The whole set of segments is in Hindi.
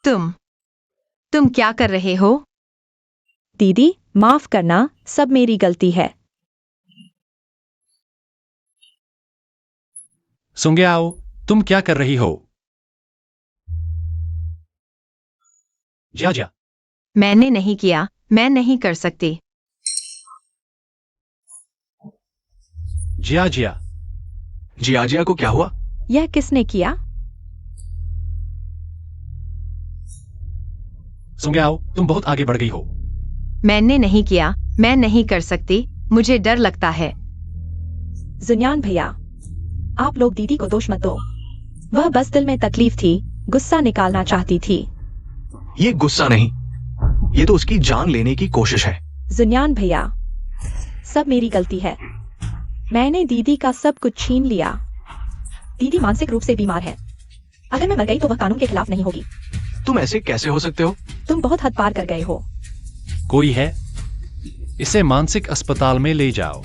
तुम क्या कर रहे हो? दीदी, माफ करना, सब मेरी गलती है। सुंग्याओ, तुम क्या कर रही हो? जिया, मैंने नहीं किया, मैं नहीं कर सकती। जिया, जिया को क्या हुआ? यह किसने किया? सुंग्याओ, तुम बहुत आगे बढ़ गई हो। मैंने नहीं किया, मैं नहीं कर सकती, मुझे डर लगता है। जुनियान भैया, आप लोग दीदी को दोष मत दो। वह बस दिल में तकलीफ थी, गुस्सा निकालना चाहती थी। ये गुस्सा नहीं, ये तो उसकी जान लेने की कोशिश है। जुनियान भैया, सब मेरी गलती है। मैंने दीदी का सब कुछ छीन लिया। दीदी मानसिक रूप से बीमार है। अगर मैं मर गई तो वह कानून के खिलाफ नहीं होगी। तुम ऐसे कैसे हो सकते हो? तुम बहुत हद पार कर गए हो। कोई है? इसे मानसिक अस्पताल में ले जाओ।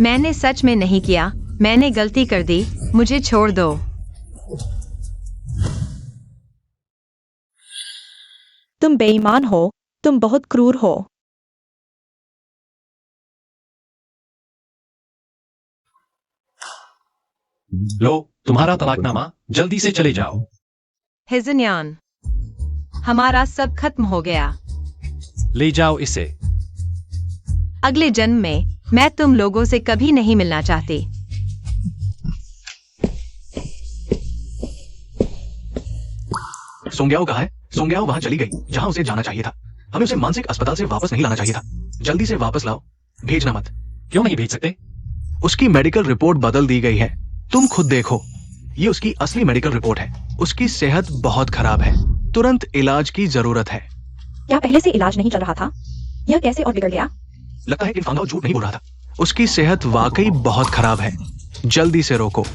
मैंने सच में नहीं किया, मैंने गलती कर दी, मुझे छोड़ दो। तुम बेईमान हो, तुम बहुत क्रूर हो। लो, तुम्हारा तलाकनामा, जल्दी से चले जाओ। हिजनियान, हमारा सब खत्म हो गया। ले जाओ इसे। अगले जन्म में मैं तुम लोगों से कभी नहीं मिलना चाहती। सोंग्याओ कहाँ है? सोंग्याओ वहां चली गई जहां उसे जाना चाहिए था। हमें उसे मानसिक अस्पताल से वापस नहीं लाना चाहिए था। जल्दी से वापस लाओ, भेजना मत। क्यों नहीं भेज सकते? उसकी मेडिकल रिपोर्ट बदल दी गई है, तुम खुद देखो। ये उसकी असली मेडिकल रिपोर्ट है। उसकी सेहत बहुत खराब है, तुरंत इलाज की जरूरत है। क्या पहले से इलाज नहीं चल रहा था? यह कैसे और बिगड़ गया? लगता है कि फांगाओ झूठ नहीं बोल रहा था। उसकी सेहत वाकई बहुत खराब है, जल्दी से रोको।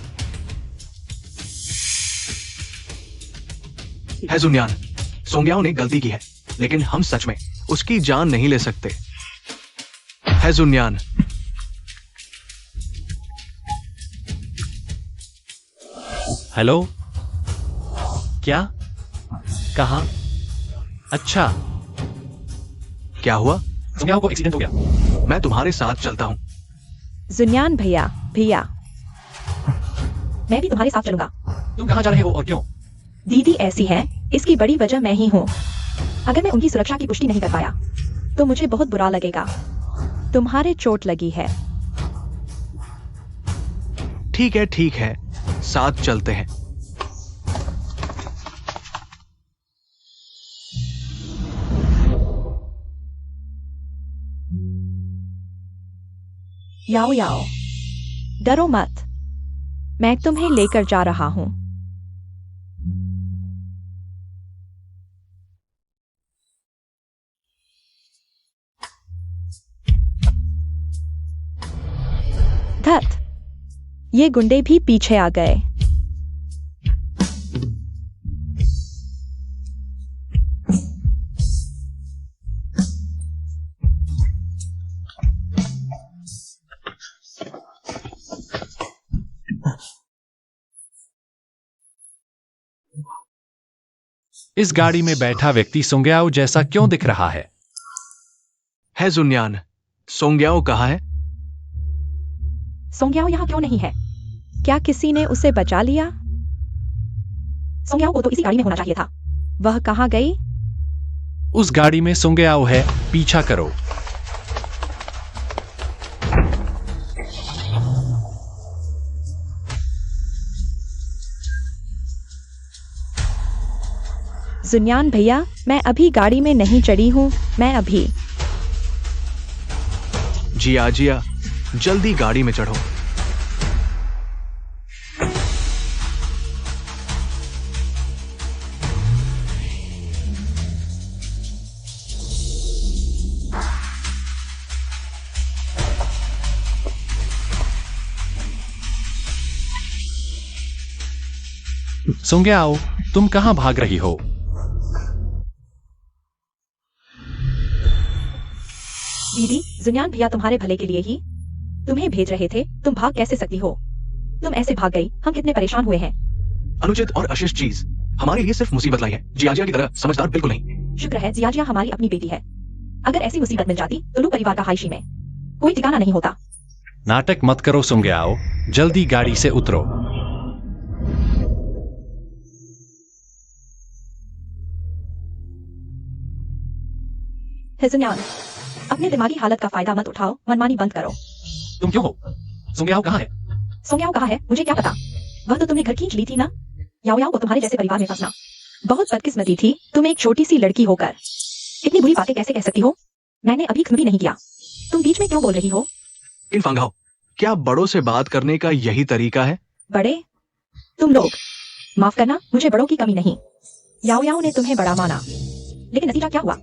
है जुनियान, सोंग्याओ ने गलती की है, लेकिन हम सच में उसकी जान नहीं ले सकते। है जुनियान, हेलो? क्या? कहाँ? अच्छा, क्या हुआ? सुंग्याओ को एक्सीडेंट हो गया। मैं तुम्हारे साथ चलता हूँ। जुनियान भैया, मैं भी तुम्हारे साथ चलूंगा। तुम कहाँ जा रहे हो और क्यों? दीदी ऐसी है, इसकी बड़ी वजह मैं ही हूँ। अगर मैं उनकी सुरक्षा की पुष्टि नहीं कर पाया तो मुझे बहुत बुरा लगेगा। तुम्हारे चोट लगी है। ठीक है, साथ चलते हैं। याओ, डरो मत, मैं तुम्हें लेकर जा रहा हूँ। धत, ये गुंडे भी पीछे आ गए। इस गाड़ी में बैठा व्यक्ति सुंग्याओ जैसा क्यों दिख रहा है? है जुनियान, सोंग्याओ कहाँ है? सोंग्याओ यहाँ क्यों नहीं है? क्या किसी ने उसे बचा लिया? सोंग्याओ को तो इसी गाड़ी में होना चाहिए था। वह कहाँ गई? उस गाड़ी में सुंग्याओ है, पीछा करो। जुनियान भैया, मैं अभी गाड़ी में नहीं चढ़ी हूँ, मैं अभी। जिया, जल्दी गाड़ी में चढ़ो। सुंग्याओ, तुम कहां भाग रही हो? दीदी, जुनियान भैया तुम्हारे भले के लिए ही तुम्हें भेज रहे थे। तुम भाग कैसे सकती हो? तुम ऐसे भाग गई, हम कितने परेशान हुए हैं। अनुचित और अशिष्ट चीज हमारे लिए सिर्फ मुसीबत लाई है, जियाजिया की तरह समझदार बिल्कुल नहीं। शुक्र है जियाजिया हमारी अपनी बेटी है। अगर ऐसी मुसीबत मिल जाती तो लू परिवार का हाइशी में कोई ठिकाना नहीं होता। नाटक मत करो सुंग्याओ, जल्दी गाड़ी से उतरो। हिजन्यान, अपने दिमागी हालत का फायदा मत उठाओ, मनमानी बंद करो। तुम क्यों हो? सुंग्याओ कहाँ है? सोंग्याओ कहाँ है मुझे क्या पता। वह तो तुमने घर खींच ली थी ना। याओ याओ को तुम्हारे जैसे परिवार में फंसना बहुत बदकिस्मती थी। तुम एक छोटी सी लड़की होकर इतनी बुरी बातें कैसे कह सकती हो? मैंने अभी भी नहीं किया। तुम बीच में क्यों बोल रही हो? इन फंगाओ, क्या बड़ों से बात करने का यही तरीका है? बड़े? तुम लोग, माफ करना, मुझे बड़ों की कमी नहीं। याओ याओ ने तुम्हें बड़ा माना, लेकिन नतीजा क्या हुआ?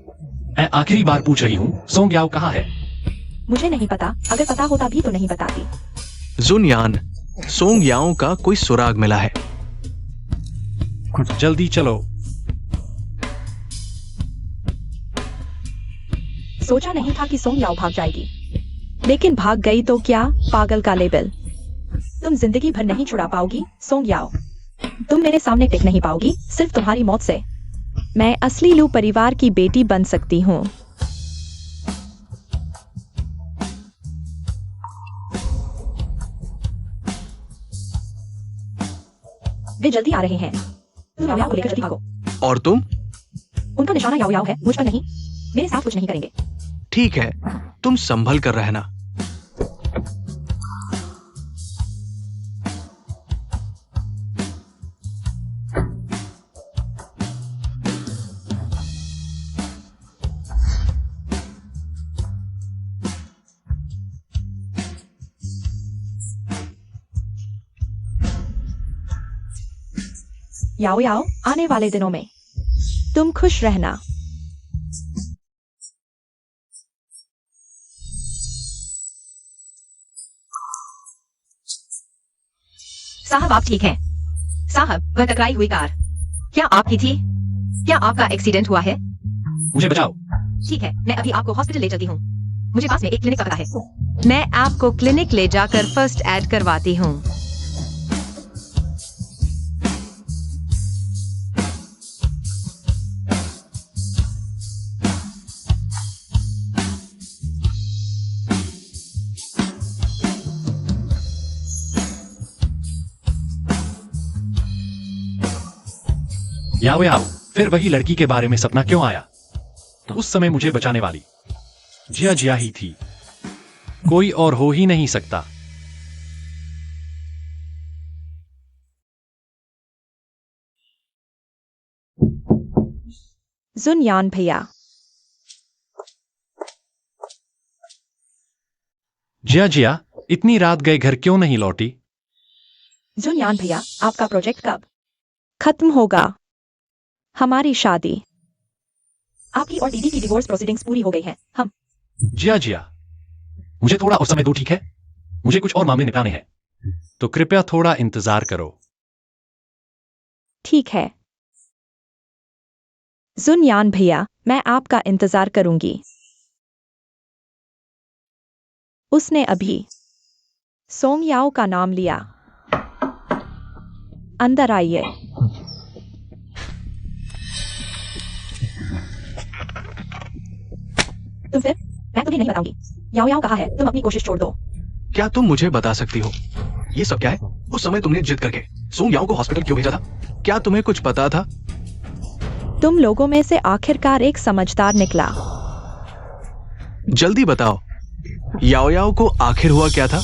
मैं आखिरी बार पूछ रही हूँ, सोंग्याओ कहाँ है? मुझे नहीं पता, अगर पता होता भी तो नहीं बताती। जुनयान, सोंग्याओ का कोई सुराग मिला है। जल्दी चलो। सोचा नहीं था कि सोंग याओ भाग जाएगी, लेकिन भाग गई तो क्या? पागल का लेबल। तुम जिंदगी भर नहीं छुड़ा पाओगी सोंग याओ। तुम मेरे सामने टिक नहीं पाओगी सिर्फ तुम्हारी मौत से। मैं असली लू परिवार की बेटी बन सकती हूँ। वे जल्दी आ रहे हैं। तुम याओ याओ को लेकर जल्दी भागो। और तुम? उनका निशाना याओ याओ है, मुझ पर नहीं। मेरे साथ कुछ नहीं करेंगे। ठीक है, तुम संभल कर रहना। याओ याओ, आने वाले दिनों में तुम खुश रहना। साहब आप ठीक हैं? साहब, वह टकराई हुई कार क्या आपकी थी? क्या आपका एक्सीडेंट हुआ है? मुझे बचाओ। ठीक है, मैं अभी आपको हॉस्पिटल ले चलती हूँ। मुझे पास में एक क्लिनिक का पता है। मैं आपको क्लिनिक ले जाकर फर्स्ट एड करवाती हूँ। याओ याओ, फिर वही लड़की के बारे में सपना क्यों आया? उस समय मुझे बचाने वाली जिया जिया ही थी, कोई और हो ही नहीं सकता। जुनयान भैया। जिया जिया, इतनी रात गए घर क्यों नहीं लौटी? जुनयान भैया, आपका प्रोजेक्ट कब खत्म होगा? हमारी शादी, आपकी और दीदी की डिवोर्स प्रोसीडिंग्स पूरी हो गई हैं। हम जिया जिया, मुझे थोड़ा और समय दो, ठीक है? मुझे कुछ और मामले निपटाने हैं, तो कृपया थोड़ा इंतजार करो। ठीक है जुनयान भैया, मैं आपका इंतजार करूंगी। उसने अभी सोंग याओ का नाम लिया। अंदर आइए। तुम फिर? मैं तुम्हें नहीं बताऊंगी। याओ याओ कहाँ है? तुम अपनी कोशिश छोड़ दो। क्या तुम मुझे बता सकती हो ये सब क्या है? उस समय तुमने जिद करके सोंग याओ को हॉस्पिटल क्यों भेजा था? क्या तुम्हें कुछ पता था? तुम लोगों में से आखिरकार एक समझदार निकला। जल्दी बताओ, याओ याओ को आखिर हुआ क्या था?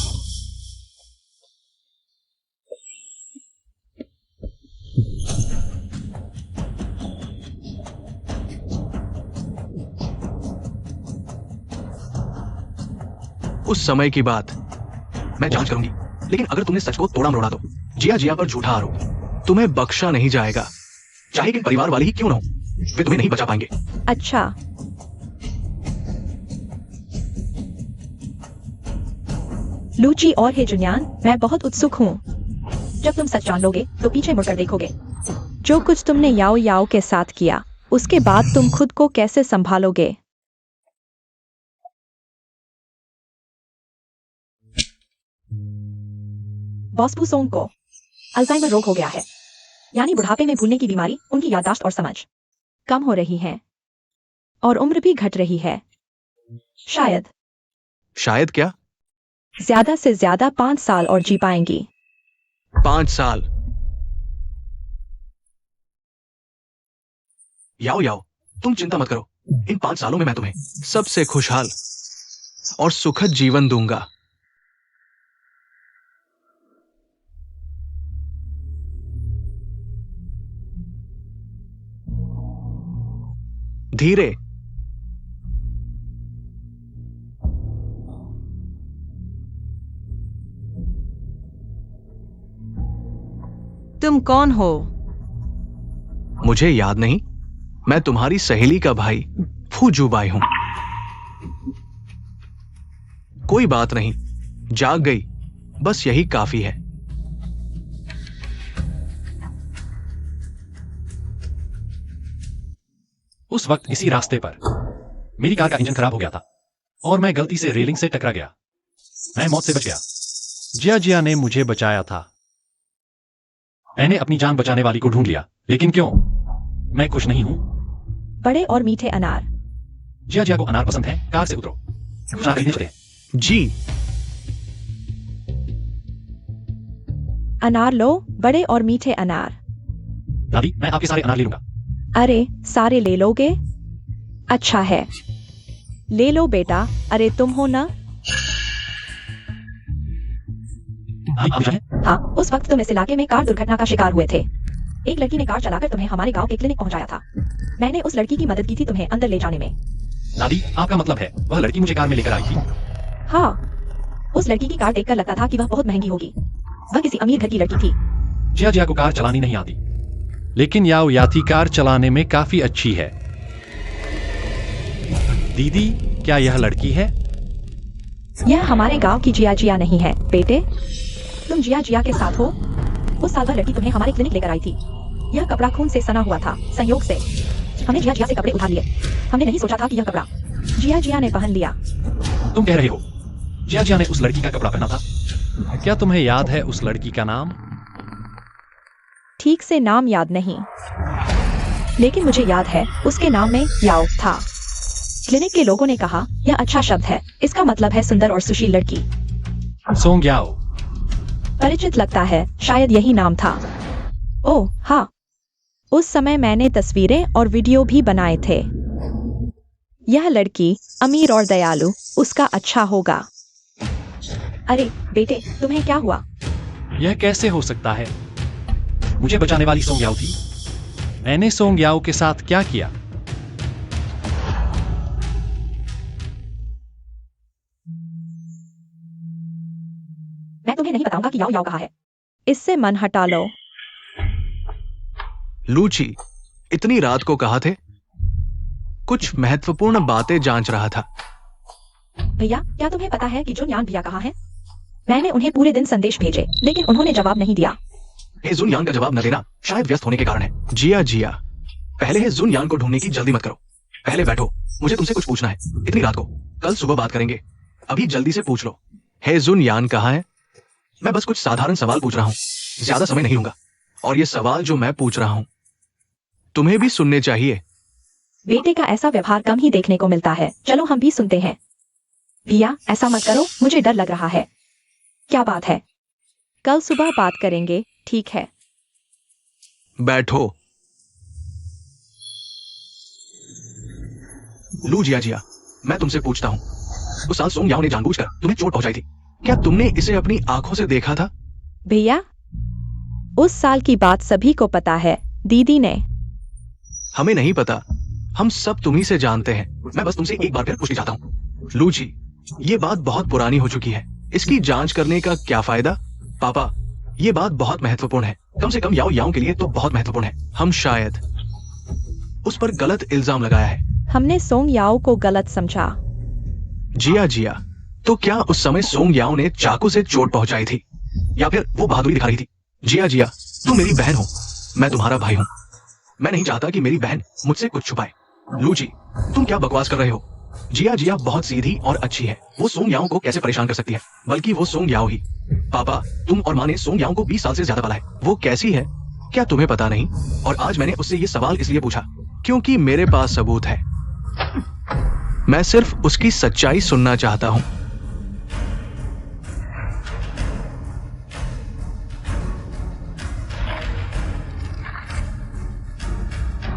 उस समय की बात मैं जांच करूंगी, लेकिन अगर तुमने सच को तोड़ा मरोड़ा तो जिया जिया पर झूठा आरोप तुम्हें बख्शा नहीं जाएगा, चाहे कि परिवार वाले ही क्यों ना हो, वे तुम्हें नहीं बचा पाएंगे। अच्छा, लूची और हे जुनियान, मैं बहुत उत्सुक हूँ। जब तुम सच जान लोगे तो पीछे मुड़कर देखोगे। जो कुछ तुमने याओ याओ के साथ किया, उसके बाद तुम खुद को कैसे संभालोगे? बॉस पुसोंग को अल्जाइमर रोग हो गया है। यानी बुढ़ापे में भूलने की बीमारी, उनकी याददाश्त और समझ कम हो रही है और उम्र भी घट रही है। शायद शायद क्या? ज्यादा से ज्यादा 5 साल और जी पाएंगी। 5 साल? याओ याओ, तुम चिंता मत करो। इन 5 सालों में मैं तुम्हें सबसे खुशहाल और सुखद जीवन दूंगा। धीरे। तुम कौन हो? मुझे याद नहीं। मैं तुम्हारी सहेली का भाई फूजूबाई हूं। कोई बात नहीं, जाग गई, बस यही काफी है। उस वक्त इसी रास्ते पर मेरी कार का इंजन खराब हो गया था और मैं गलती से रेलिंग से टकरा गया। मैं मौत से बच गया। जिया जिया ने मुझे बचाया था। मैंने अपनी जान बचाने वाली को ढूंढ लिया, लेकिन क्यों? मैं खुश नहीं हूं। बड़े और मीठे अनार। जिया जिया को अनार पसंद है। कार से उतरो, अनार खरीदने चलते हैं। जी। अनार लो, बड़े और मीठे अनार। दादी, मैं आपके सारे अनार ले लूंगा। अरे, सारे ले लोगे? अच्छा है, ले लो बेटा। अरे तुम हो ना? आप जाएं? हाँ, उस वक्त तुम इस इलाके में कार दुर्घटना का शिकार हुए थे। एक लड़की ने कार चलाकर तुम्हें हमारे गांव के क्लिनिक पहुंचाया था। मैंने उस लड़की की मदद की थी तुम्हें अंदर ले जाने में। दादी, आपका मतलब है वह लड़की मुझे कार में लेकर आई थी? हाँ, उस लड़की की कार देखकर लगता था कि वह बहुत महंगी होगी। वह किसी अमीर घर की लड़की थी। जिया जिया को कार चलानी नहीं आती, लेकिन याओ याती कार चलाने में काफी अच्छी है। दीदी, क्या यह लड़की है? यह हमारे गांव की जिया जिया नहीं है बेटे। तुम जिया जिया के साथ हो। उस साल वह लड़की तुम्हें हमारे क्लिनिक लेकर आई थी। यह कपड़ा खून से सना हुआ था। संयोग से हमने जिया जिया से कपड़े उठा लिए। हमने नहीं सोचा था कि यह कपड़ा जिया जिया ने पहन लिया। तुम कह रहे हो जिया जिया ने उस लड़की का कपड़ा पहना था? क्या तुम्हें याद है उस लड़की का नाम? ठीक से नाम याद नहीं, लेकिन मुझे याद है उसके नाम में याओ था। क्लिनिक के लोगों ने कहा यह अच्छा शब्द है, इसका मतलब है सुंदर और सुशील लड़की। सोंग याओ। परिचित लगता है, शायद यही नाम था। ओह हाँ, उस समय मैंने तस्वीरें और वीडियो भी बनाए थे। यह लड़की अमीर और दयालु, उसका अच्छा होगा। अरे बेटे, तुम्हें क्या हुआ? यह कैसे हो सकता है? मुझे बचाने वाली सोंग याओ थी। मैंने सोंग याओ के साथ क्या किया? मैं तुम्हें नहीं बताऊंगा कि याओ याओ कहाँ है। इससे मन हटा लो। लूची, इतनी रात को कहाँ थे? कुछ महत्वपूर्ण बातें जांच रहा था। भैया, क्या तुम्हें पता है कि जुन यान भैया कहाँ हैं? मैंने उन्हें पूरे दिन संदेश भेजे, लेकिन उन्होंने जवाब नहीं दिया। हे जुन यान का जवाब न देना शायद व्यस्त होने के कारण है। जिया जिया, पहले हे जुन यान को ढूंढने की जल्दी मत करो। पहले बैठो, मुझे तुमसे कुछ पूछना है। इतनी रात को, कल सुबह बात करेंगे। अभी जल्दी से पूछ लो। हे जुन यान कहाँ है? मैं बस कुछ साधारण सवाल पूछ रहा हूँ, ज्यादा समय नहीं लूंगा। और ये सवाल जो मैं पूछ रहा हूँ तुम्हें भी सुनने चाहिए। बेटे का ऐसा व्यवहार कम ही देखने को मिलता है। चलो हम भी सुनते हैं। भैया, ऐसा मत करो, मुझे डर लग रहा है। क्या बात है? कल सुबह बात करेंगे, ठीक है? बैठो। लू जिया जिया, मैं तुमसे पूछता हूँ, उस साल सोंग याओ ने जानबूझकर तुम्हें चोट पहुंचाई थी। क्या तुमने इसे अपनी आंखों से देखा था? भैया, उस साल की बात सभी को पता है। दीदी ने। हमें नहीं पता, हम सब तुम्ही से जानते हैं। मैं बस तुमसे एक बार फिर पूछना चाहता हूँ। लू जी, ये बात बहुत पुरानी हो चुकी है, इसकी जांच करने का क्या फायदा? पापा, ये बात बहुत महत्वपूर्ण है, कम से कम याओ याओ के लिए तो बहुत महत्वपूर्ण है। हम शायद उस पर गलत इल्जाम लगाया है। हमने सोंग याओ को गलत समझा। जिया जिया, तो क्या उस समय सोंग याओ ने चाकू से चोट पहुंचाई थी या फिर वो बहादुरी दिखा रही थी? जिया जिया, तुम मेरी बहन हो, मैं तुम्हारा भाई हूं। मैं नहीं चाहता कि मेरी बहन मुझसे कुछ छुपाए। लू जी, तुम क्या बकवास कर रहे हो? जिया जिया बहुत सीधी और अच्छी है, वो सोंग याओ को कैसे परेशान कर सकती है? बल्कि वो सोंग याओ ही। पापा, तुम और माँ ने सोंग याओ को 20 साल से ज्यादा पाला है। वो कैसी है? क्या तुम्हें पता नहीं? और आज मैंने उससे ये सवाल इसलिए पूछा क्योंकि मेरे पास सबूत है। मैं सिर्फ उसकी सच्चाई सुनना चाहता हूं।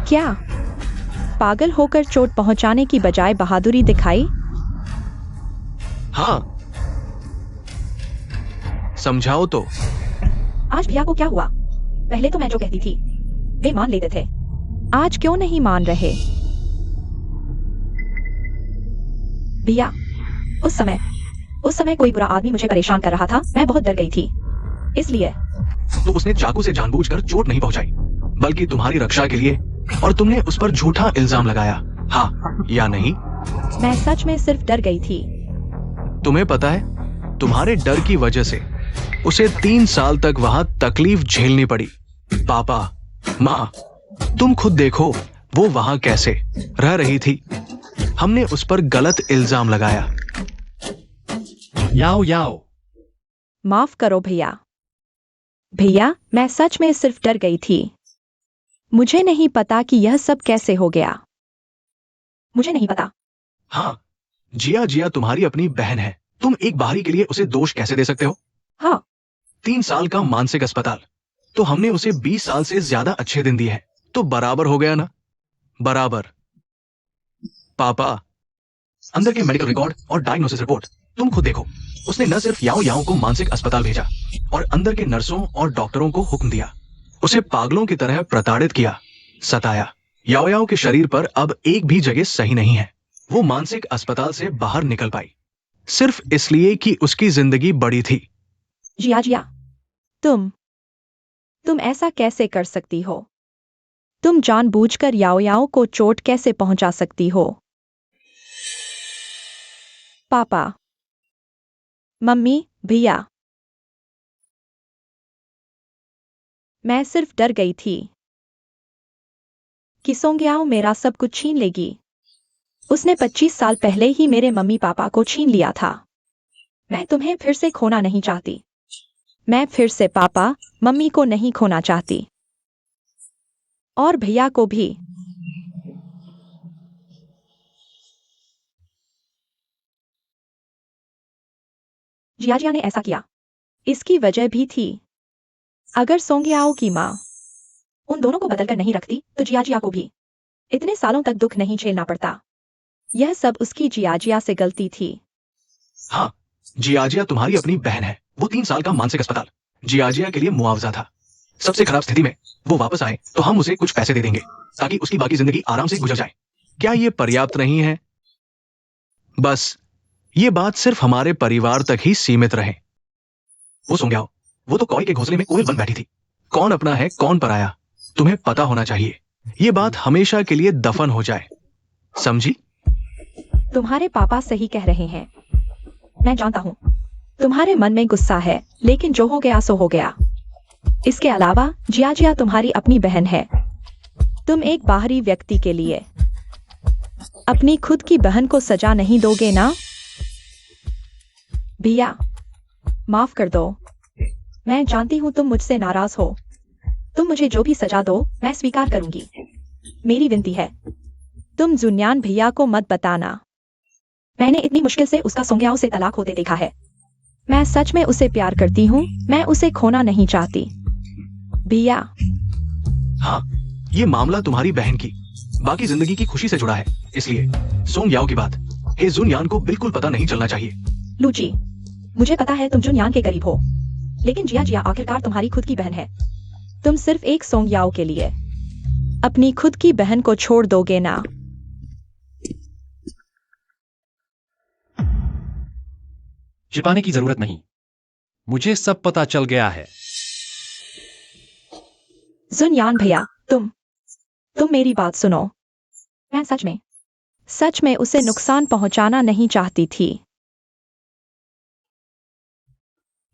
क्या पागल होकर चोट पहुंचाने की बजाय बहादुरी दिखाई? हाँ, समझाओ तो। आज भैया को क्या हुआ? पहले तो मैं जो कहती थी वे मान लेते थे, आज क्यों नहीं मान रहे? भैया, उस समय कोई बुरा आदमी मुझे परेशान कर रहा था, मैं बहुत डर गई थी, इसलिए। तो उसने चाकू से जानबूझकर चोट नहीं पहुंचाई, बल्कि तुम्हारी रक्षा के लिए, और तुमने उस पर झूठा इल्जाम लगाया, हाँ या नहीं? मैं सच में सिर्फ डर गई थी। तुम्हें पता है, तुम्हारे डर की वजह से उसे 3 साल तक वहां तकलीफ झेलनी पड़ी। पापा, माँ, तुम खुद देखो वो वहां कैसे रह रही थी। हमने उस पर गलत इल्जाम लगाया। याओ याओ, माफ करो भैया। भैया, मैं सच में सिर्फ डर गई थी। मुझे नहीं पता कि यह सब कैसे हो गया। मुझे नहीं पता। हाँ, जिया तुम्हारी अपनी बहन है। तुम एक बाहरी के लिए उसे दोष कैसे दे सकते हो? हाँ। 3 साल का मानसिक अस्पताल, तो हमने उसे 20 साल से ज्यादा अच्छे दिन दिए हैं, तो बराबर हो गया ना? बराबर। पापा, अंदर के मेडिकल रिकॉर्ड और डायग्नोसिस रिपोर्ट तुम खुद देखो। उसने न सिर्फ याओ याओ को मानसिक अस्पताल भेजा, और अंदर के नर्सों और डॉक्टरों को हुक्म दिया, उसे पागलों की तरह प्रताड़ित किया, सताया। याओ याओ के शरीर पर अब एक भी जगह सही नहीं है। वो मानसिक अस्पताल से बाहर निकल पाई सिर्फ इसलिए कि उसकी जिंदगी बड़ी थी। जिया, तुम ऐसा कैसे कर सकती हो? तुम जानबूझकर याओ याओ को चोट कैसे पहुंचा सकती हो? पापा, मम्मी, भैया, मैं सिर्फ डर गई थी कि सोंग याओ मेरा सब कुछ छीन लेगी। उसने 25 साल पहले ही मेरे मम्मी पापा को छीन लिया था। मैं तुम्हें फिर से खोना नहीं चाहती। मैं फिर से पापा मम्मी को नहीं खोना चाहती, और भैया को भी। जिया ने ऐसा किया, इसकी वजह भी थी। अगर सोंग याओ की माँ उन दोनों को बदलकर नहीं रखती तो जिया को भी इतने सालों तक दुख नहीं झेलना पड़ता। यह सब उसकी जिया से गलती थी। हाँ, जिया तुम्हारी अपनी बहन है। वो 3 साल का मानसिक अस्पताल जिया के लिए मुआवजा था। सबसे खराब स्थिति में वो वापस आए तो हम उसे कुछ पैसे दे देंगे ताकि उसकी बाकी जिंदगी आराम से गुजर जाए। क्या ये पर्याप्त नहीं है? बस ये बात सिर्फ हमारे परिवार तक ही सीमित रहे। वो सो गया, वो तो कौई के घोंसले में कोयल बन बैठी थी। कौन अपना है कौन पराया, तुम्हें पता होना चाहिए। ये बात हमेशा के लिए दफन हो जाए, समझी? तुम्हारे पापा सही कह रहे हैं। मैं जानता हूँ तुम्हारे मन में गुस्सा है, लेकिन जो हो गया सो हो गया। इसके अलावा जिया तुम्हारी अपनी बहन है। तुम एक बाहरी व्यक्ति के लिए अपनी खुद की बहन को सजा नहीं दोगे ना? भैया, माफ कर दो। मैं जानती हूँ तुम मुझसे नाराज हो। तुम मुझे जो भी सजा दो मैं स्वीकार करूंगी। मेरी विनती है, तुम जुन्यान भैया को मत बताना। मैंने इतनी मुश्किल से उसका सोंग याओ से तलाक होते देखा है। मैं सच में उसे प्यार करती हूँ, मैं उसे खोना नहीं चाहती। भैया। हाँ, ये मामला तुम्हारी बहन की बाकी जिंदगी की खुशी से जुड़ा है, इसलिए सोंग याओ की बात हे जुनयान को बिल्कुल पता नहीं चलना चाहिए। लूची, मुझे पता है तुम जुनयान के करीब हो, लेकिन जिया आखिरकार तुम्हारी खुद की बहन है। तुम सिर्फ एक सोंग याओ के लिए अपनी खुद की बहन को छोड़ दोगे ना? छिपाने की जरूरत नहीं, मुझे सब पता चल गया है। जुनयान भैया, तुम मेरी बात सुनो। मैं सच में उसे नुकसान पहुंचाना नहीं चाहती थी।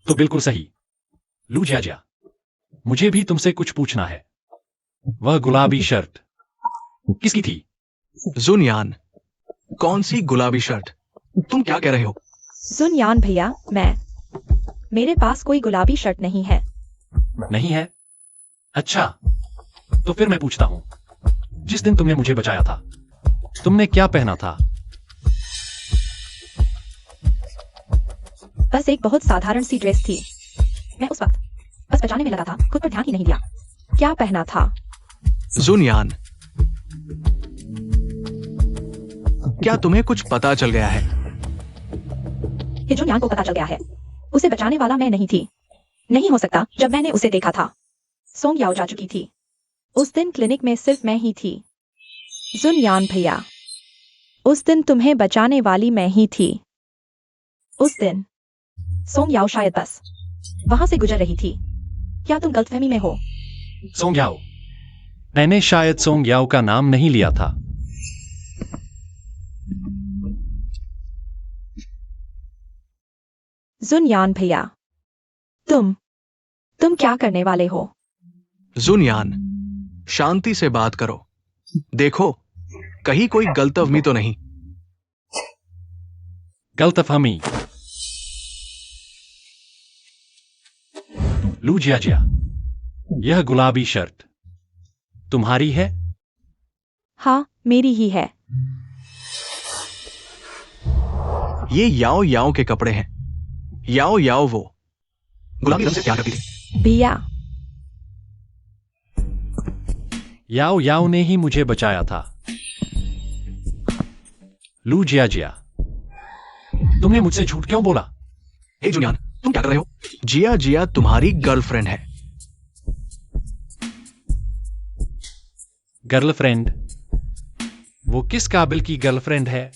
तो बिल्कुल सही। लू जिया, मुझे भी तुमसे कुछ पूछना है। वह गुलाबी शर्ट किसकी थी? जुनयान, कौन सी गुलाबी शर्ट? तुम क्या कह रहे हो? जुनयान भैया, मेरे पास कोई गुलाबी शर्ट नहीं है। नहीं है? अच्छा, तो फिर मैं पूछता हूं, जिस दिन तुमने मुझे बचाया था, तुमने क्या पहना था? बस एक बहुत साधारण सी ड्रेस थी। मैं उस वक्त बस बचाने में लगा था, खुद पर ध्यान ही नहीं दिया। क्या पहना था? जुनयान, क्या तुम्हें कुछ पता चल गया है? ये जुनयान को पता चल गया है। उसे बचाने वाला मैं नहीं थी। नहीं हो सकता, जब मैंने उसे देखा था, सोंग याओ जा चुकी थी। उस दिन क्लिनिक में सिर्फ मैं ही थी। जुनयान भैया, उस दिन तुम्हें बचाने वाली मैं ही थी। उस दिन सोंग याओ शायद बस वहां से गुजर रही थी। क्या तुम गलतफहमी में हो? सोंग याओ। मैंने शायद सोंग याओ का नाम नहीं लिया था। जुनयान भैया, तुम क्या करने वाले हो? जुनयान, शांति से बात करो। देखो, कहीं कोई गलतफहमी तो नहीं। गलतफहमी। लू जिया जिया, यह गुलाबी शर्ट तुम्हारी है? हाँ, मेरी ही है। ये याओ याओ के कपड़े हैं। याओ याओ वो गुलाबी रंग से प्यार करती थी। भैया, याओ याओ ने ही मुझे बचाया था। लू जिया जिया, तुमने मुझसे झूठ क्यों बोला? हे जुनयान, तुम क्या कर रहे हो? जिया जिया तुम्हारी गर्लफ्रेंड है। गर्लफ्रेंड? वो किस काबिल की गर्लफ्रेंड है?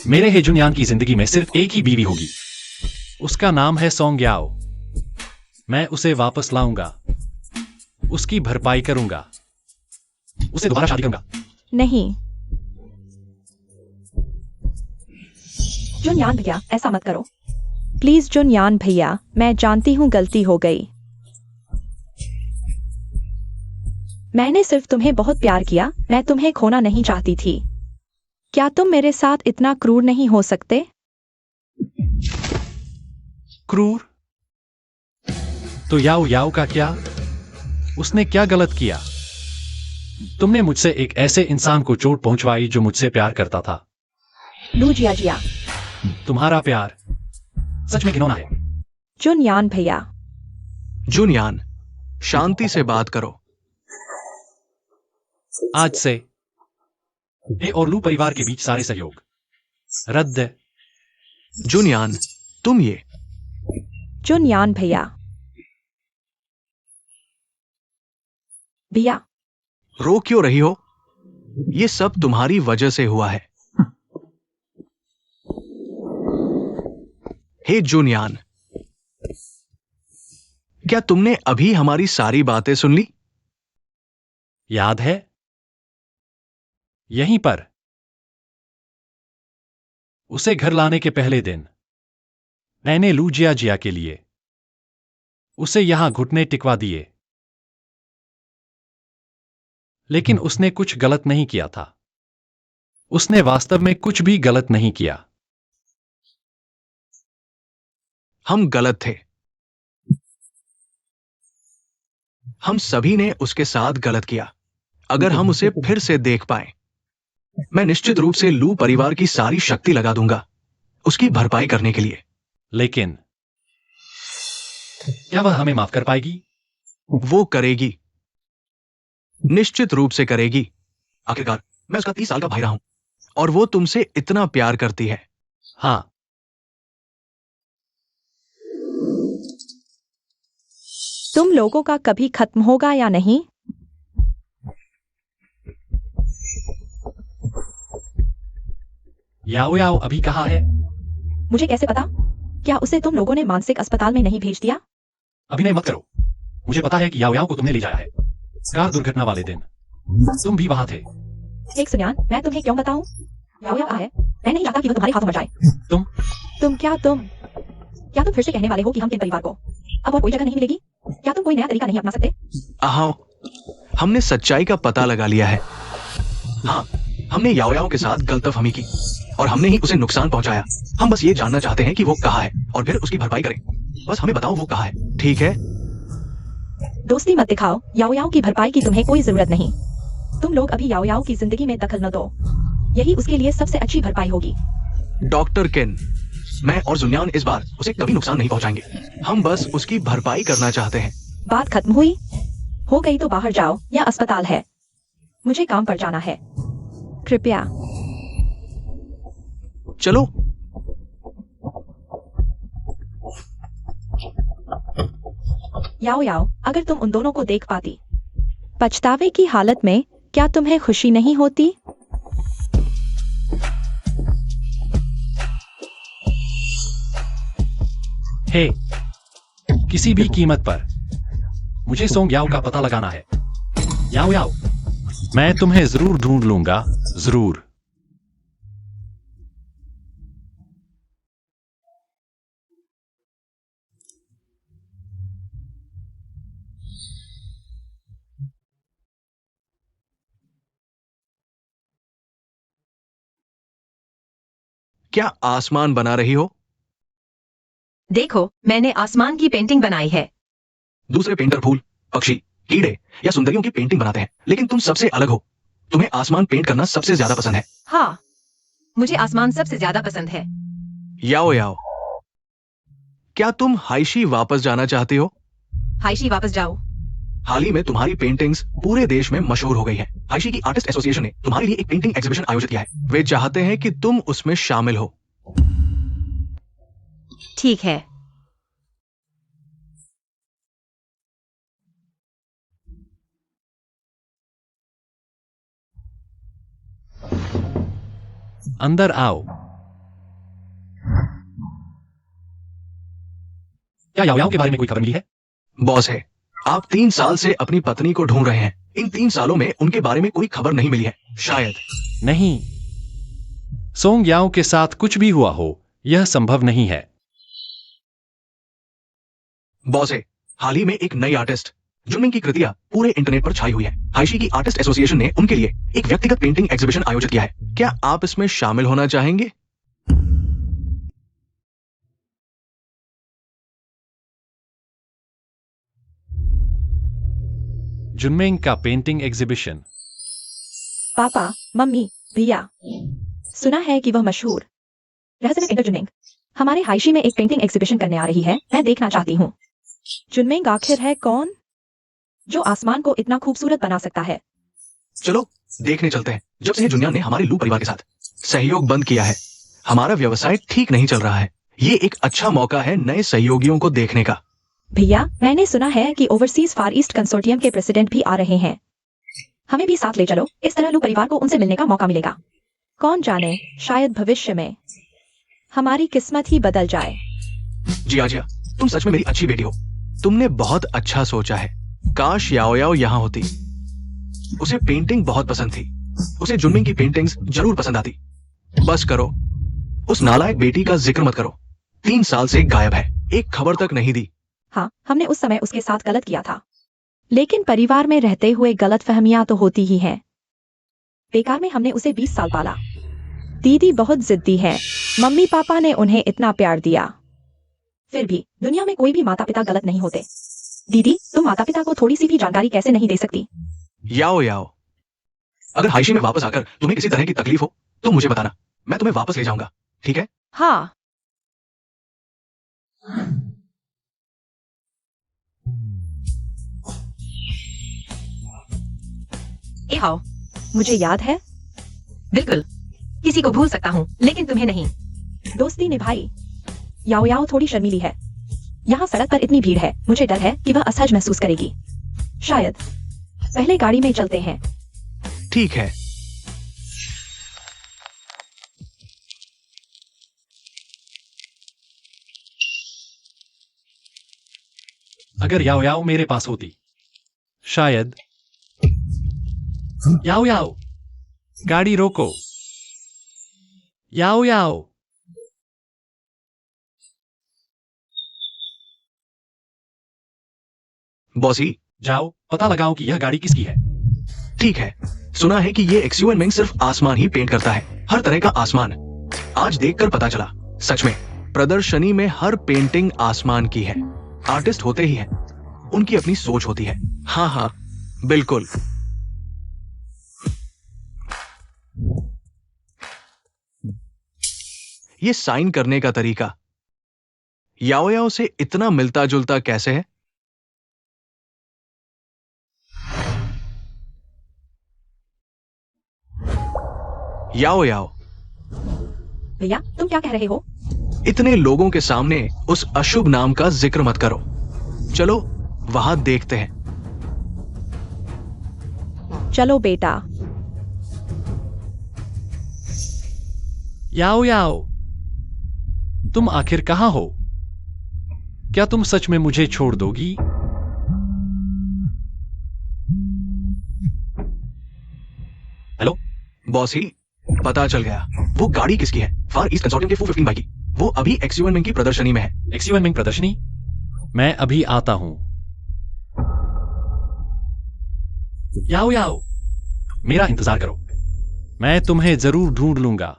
मेरे हे जुनयान की जिंदगी में सिर्फ एक ही बीवी होगी। उसका नाम है सोंग याओ। मैं उसे वापस लाऊंगा, उसकी भरपाई करूंगा, उसे दोबारा शादी करूंगा। नहीं जुनयान भैया, ऐसा मत करो प्लीज। जुनयान भैया, मैं जानती हूँ गलती हो गई। मैंने सिर्फ तुम्हें बहुत प्यार किया, मैं तुम्हें खोना नहीं चाहती थी। क्या तुम मेरे साथ इतना क्रूर नहीं हो सकते? क्रूर? तो याओ याओ का क्या? उसने क्या गलत किया? तुमने मुझसे एक ऐसे इंसान को चोट पहुंचवाई जो मुझसे प्यार करता था। लू जिया जिया, तुम्हारा प्यार सच में घिनौना है। जुनयान भैया, जुनयान, शांति से बात करो। आज से हे और लू परिवार के बीच सारे सहयोग रद्द। जुनयान, तुम ये जुनयान भैया। भैया, रो क्यों रही हो? ये सब तुम्हारी वजह से हुआ है। हे जुनयान, क्या तुमने अभी हमारी सारी बातें सुन ली? याद है? यहीं पर उसे घर लाने के पहले दिन मैंने लू जिया जिया के लिए उसे यहां घुटने टिकवा दिए। लेकिन उसने कुछ गलत नहीं किया था। उसने वास्तव में कुछ भी गलत नहीं किया। हम गलत थे। हम सभी ने उसके साथ गलत किया। अगर हम उसे फिर से देख पाए, मैं निश्चित रूप से लू परिवार की सारी शक्ति लगा दूंगा उसकी भरपाई करने के लिए। लेकिन क्या वह हमें माफ कर पाएगी? वो करेगी, निश्चित रूप से करेगी। आखिरकार मैं उसका 30 साल का भाई रहा हूं और वो तुमसे इतना प्यार करती है। हां। तुम लोगों का कभी खत्म होगा या नहीं? याओ याओ अभी कहाँ है? मुझे कैसे पता? क्या उसे तुम लोगों ने मानसिक अस्पताल में नहीं भेज दिया? अभिनय मत करो। मुझे पता है कि याओ याओ को तुमने ले जाया है। कार दुर्घटना वाले दिन तुम भी वहां थे। एक सुनियान, मैं तुम्हें क्यों बताऊं? याओ याओ है। मैं नहीं चाहता कि वो तुम्हारे हाथों मर जाए। तुम क्या फिर से कहने वाले हो कि हम किन परिवार को अब और कोई जगह नहीं मिलेगी? क्या तुम कोई नया तरीका नहीं अपना सकते? आओ, हमने सच्चाई का पता लगा लिया है। हाँ, हमने याओ याओ के साथ गलतफहमी की और हमने ही उसे नुकसान पहुंचाया। हम बस ये जानना चाहते हैं कि वो कहाँ है और फिर उसकी भरपाई करें। बस हमें बताओ वो कहाँ है, ठीक है? दोस्ती मत दिखाओ, याओ याओ की भरपाई की तुम्हें कोई जरूरत नहीं। तुम लोग अभी याओ याओ की जिंदगी में दखल न दो, यही उसके लिए सबसे अच्छी भरपाई होगी। डॉक्टर केन, मैं और जुन्यान इस बार उसे कभी नुकसान नहीं पहुंचाएंगे। हम बस उसकी भरपाई करना चाहते हैं। बात खत्म हुई? हो गई तो बाहर जाओ या अस्पताल है, मुझे काम पर जाना है। कृपया। चलो। याओ याओ, अगर तुम उन दोनों को देख पाती, पछतावे की हालत में, क्या तुम्हें खुशी नहीं होती? हे, किसी भी कीमत पर मुझे सोंग याओ का पता लगाना है। याओ याओ, मैं तुम्हें जरूर ढूंढ लूंगा, जरूर। क्या आसमान बना रही हो? देखो, मैंने आसमान की पेंटिंग बनाई है। दूसरे पेंटर फूल, पक्षी, कीड़े या सुंदरियों की पेंटिंग बनाते हैं, लेकिन तुम सबसे अलग हो। तुम्हें आसमान पेंट करना सबसे ज्यादा पसंद है। हाँ, मुझे आसमान सबसे ज्यादा पसंद है। याओ याओ, क्या तुम हाइशी वापस जाना चाहती हो? हाइशी वापस जाओ। हाल ही में तुम्हारी पेंटिंग्स पूरे देश में मशहूर हो गई हैं। हाइशी की आर्टिस्ट एसोसिएशन ने तुम्हारे लिए एक पेंटिंग एग्जीबिशन आयोजित किया है। वे चाहते हैं कि तुम उसमें शामिल हो। ठीक है। अंदर आओ। क्या याओ याओ के बारे में कोई खबर मिली है? बॉस है, आप 3 साल से अपनी पत्नी को ढूंढ रहे हैं। इन 3 सालों में उनके बारे में कोई खबर नहीं मिली है। शायद नहीं, सोंग याओ के साथ कुछ भी हुआ हो, यह संभव नहीं है। बॉस है, हाल ही में एक नई आर्टिस्ट जुनमिंग की कृतियां पूरे इंटरनेट पर छाई हुई है। हाइशी की आर्टिस्ट एसोसिएशन ने उनके लिए एक व्यक्तिगत पेंटिंग एग्जीबिशन आयोजित किया है। क्या आप इसमें शामिल होना चाहेंगे? जुनमेंग का पेंटिंग एग्जीबिशन। पापा, मम्मी, भैया, सुना है कि वह मशहूर रहस्यमय पेंटर जुनमिंग हमारे हाइशी में एक पेंटिंग एग्जीबिशन करने आ रही है। मैं देखना चाहती हूँ। जुनमिंग आखिर है कौन जो आसमान को इतना खूबसूरत बना सकता है? चलो देखने चलते हैं। जब से जुनिया ने हमारे लू परिवार के साथ सहयोग बंद किया है, हमारा व्यवसाय ठीक नहीं चल रहा है। ये एक अच्छा मौका है नए सहयोगियों को देखने का। भैया, मैंने सुना है कि ओवरसीज फार ईस्ट कंसोर्टियम के प्रेसिडेंट भी आ रहे हैं। हमें भी साथ ले चलो, इस तरह लू परिवार को उनसे मिलने का मौका मिलेगा। कौन जाने, शायद भविष्य में हमारी किस्मत ही बदल जाए। जिया, तुम सच में मेरी अच्छी बेटी हो। तुमने बहुत अच्छा सोचा है। काश याओ याओ यहाँ होती। उसे पेंटिंग बहुत पसंद थी। उसे जुनमिंग की पेंटिंग्स जरूर पसंद आती। बस करो, उस नालायक बेटी का जिक्र मत करो। 3 साल से गायब है, एक खबर तक नहीं दी। हाँ, हमने उस समय उसके साथ गलत किया था, लेकिन परिवार में रहते हुए गलतफहमियां तो होती ही हैं। बेकार में हमने उसे 20 साल पाला। दीदी बहुत जिद्दी है। मम्मी पापा ने उन्हें इतना प्यार दिया, फिर भी दुनिया में कोई भी माता पिता गलत नहीं होते। दीदी, तुम माता पिता को थोड़ी सी भी जानकारी कैसे नहीं दे सकती? याओ याओ, अगर हाइशी में वापस आकर तुम्हें किसी तरह की तकलीफ हो तो मुझे बताना, मैं तुम्हें वापस ले जाऊंगा, ठीक है? हाँ। ए हाओ, मुझे याद है। बिल्कुल, किसी को भूल सकता हूँ लेकिन तुम्हें नहीं। दोस्ती निभाई। याओ याओ थोड़ी शर्मीली है। यहाँ सड़क पर इतनी भीड़ है, मुझे डर है कि वह असहज महसूस करेगी। शायद पहले गाड़ी में चलते हैं। ठीक है। अगर याओ याओ मेरे पास होती, शायद। याओ याओ, गाड़ी रोको। याओ याओ। बॉसी, जाओ पता लगाओ कि यह गाड़ी किसकी है। ठीक है। सुना है कि ये एक्सयूएन मिंग सिर्फ आसमान ही पेंट करता है, हर तरह का आसमान। आज देखकर पता चला, सच में प्रदर्शनी में हर पेंटिंग आसमान की है। आर्टिस्ट होते ही हैं, उनकी अपनी सोच होती है। हाँ हाँ, बिल्कुल। ये साइन करने का तरीका याओ याओ से इतना मिलता जुलता कैसे है? याओ याओ, भैया तुम क्या कह रहे हो? इतने लोगों के सामने उस अशुभ नाम का जिक्र मत करो। चलो वहां देखते हैं। चलो बेटा। याओ याओ, तुम आखिर कहां हो? क्या तुम सच में मुझे छोड़ दोगी? हेलो बॉस ही, पता चल गया। वो गाड़ी किसकी है? फार ईस्ट कंसोर्टियम के 415 बाई की। वो अभी एक्स-UN विंग की प्रदर्शनी में है। एक्स-UN विंग प्रदर्शनी? मैं अभी आता हूं। याओ याओ, मेरा इंतजार करो, मैं तुम्हें जरूर ढूंढ लूंगा।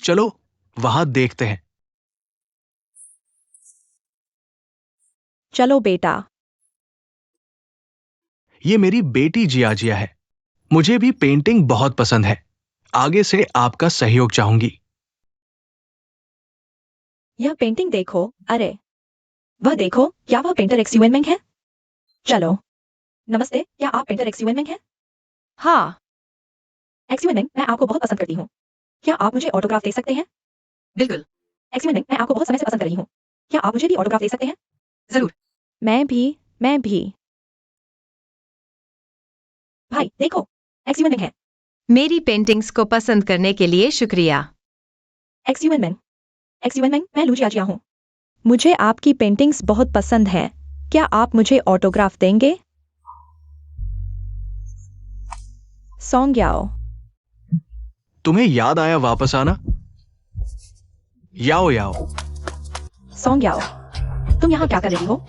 चलो वहां देखते हैं। चलो बेटा। ये मेरी बेटी जिया जिया है। मुझे भी पेंटिंग बहुत पसंद है। आगे से आपका सहयोग चाहूंगी। यह पेंटिंग देखो। अरे वह देखो, क्या वह पेंटर एक्स-UN विंग है? चलो। नमस्ते, क्या आप पेंटर एक्स-UN विंग हैं? हाँ, एक्स-UN विंग, मैं आपको बहुत पसंद करती हूँ। क्या आप मुझे ऑटोग्राफ दे सकते हैं? बिल्कुल, एक्स-UN विंग, मैं आपको बहुत समय से पसंद कर रही हूँ। क्या आप मुझे भी ऑटोग्राफ दे सकते हैं? जरूर। मैं भी। भाई देखो, एक्स-UN विंग है। मेरी पेंटिंग्स को पसंद करने के लिए शुक्रिया। एक्स-UN विंग, एक्स-UN विंग, मैं लू जिया जिया हूँ। मुझे आपकी पेंटिंग्स बहुत पसंद हैं। क्या आप मुझे ऑटोग्राफ देंगे? सॉन्ग याओ। तुम्हें याद आया वापस आना? याओ याओ। सॉन्ग याओ, तुम यहाँ क्या कर रही हो?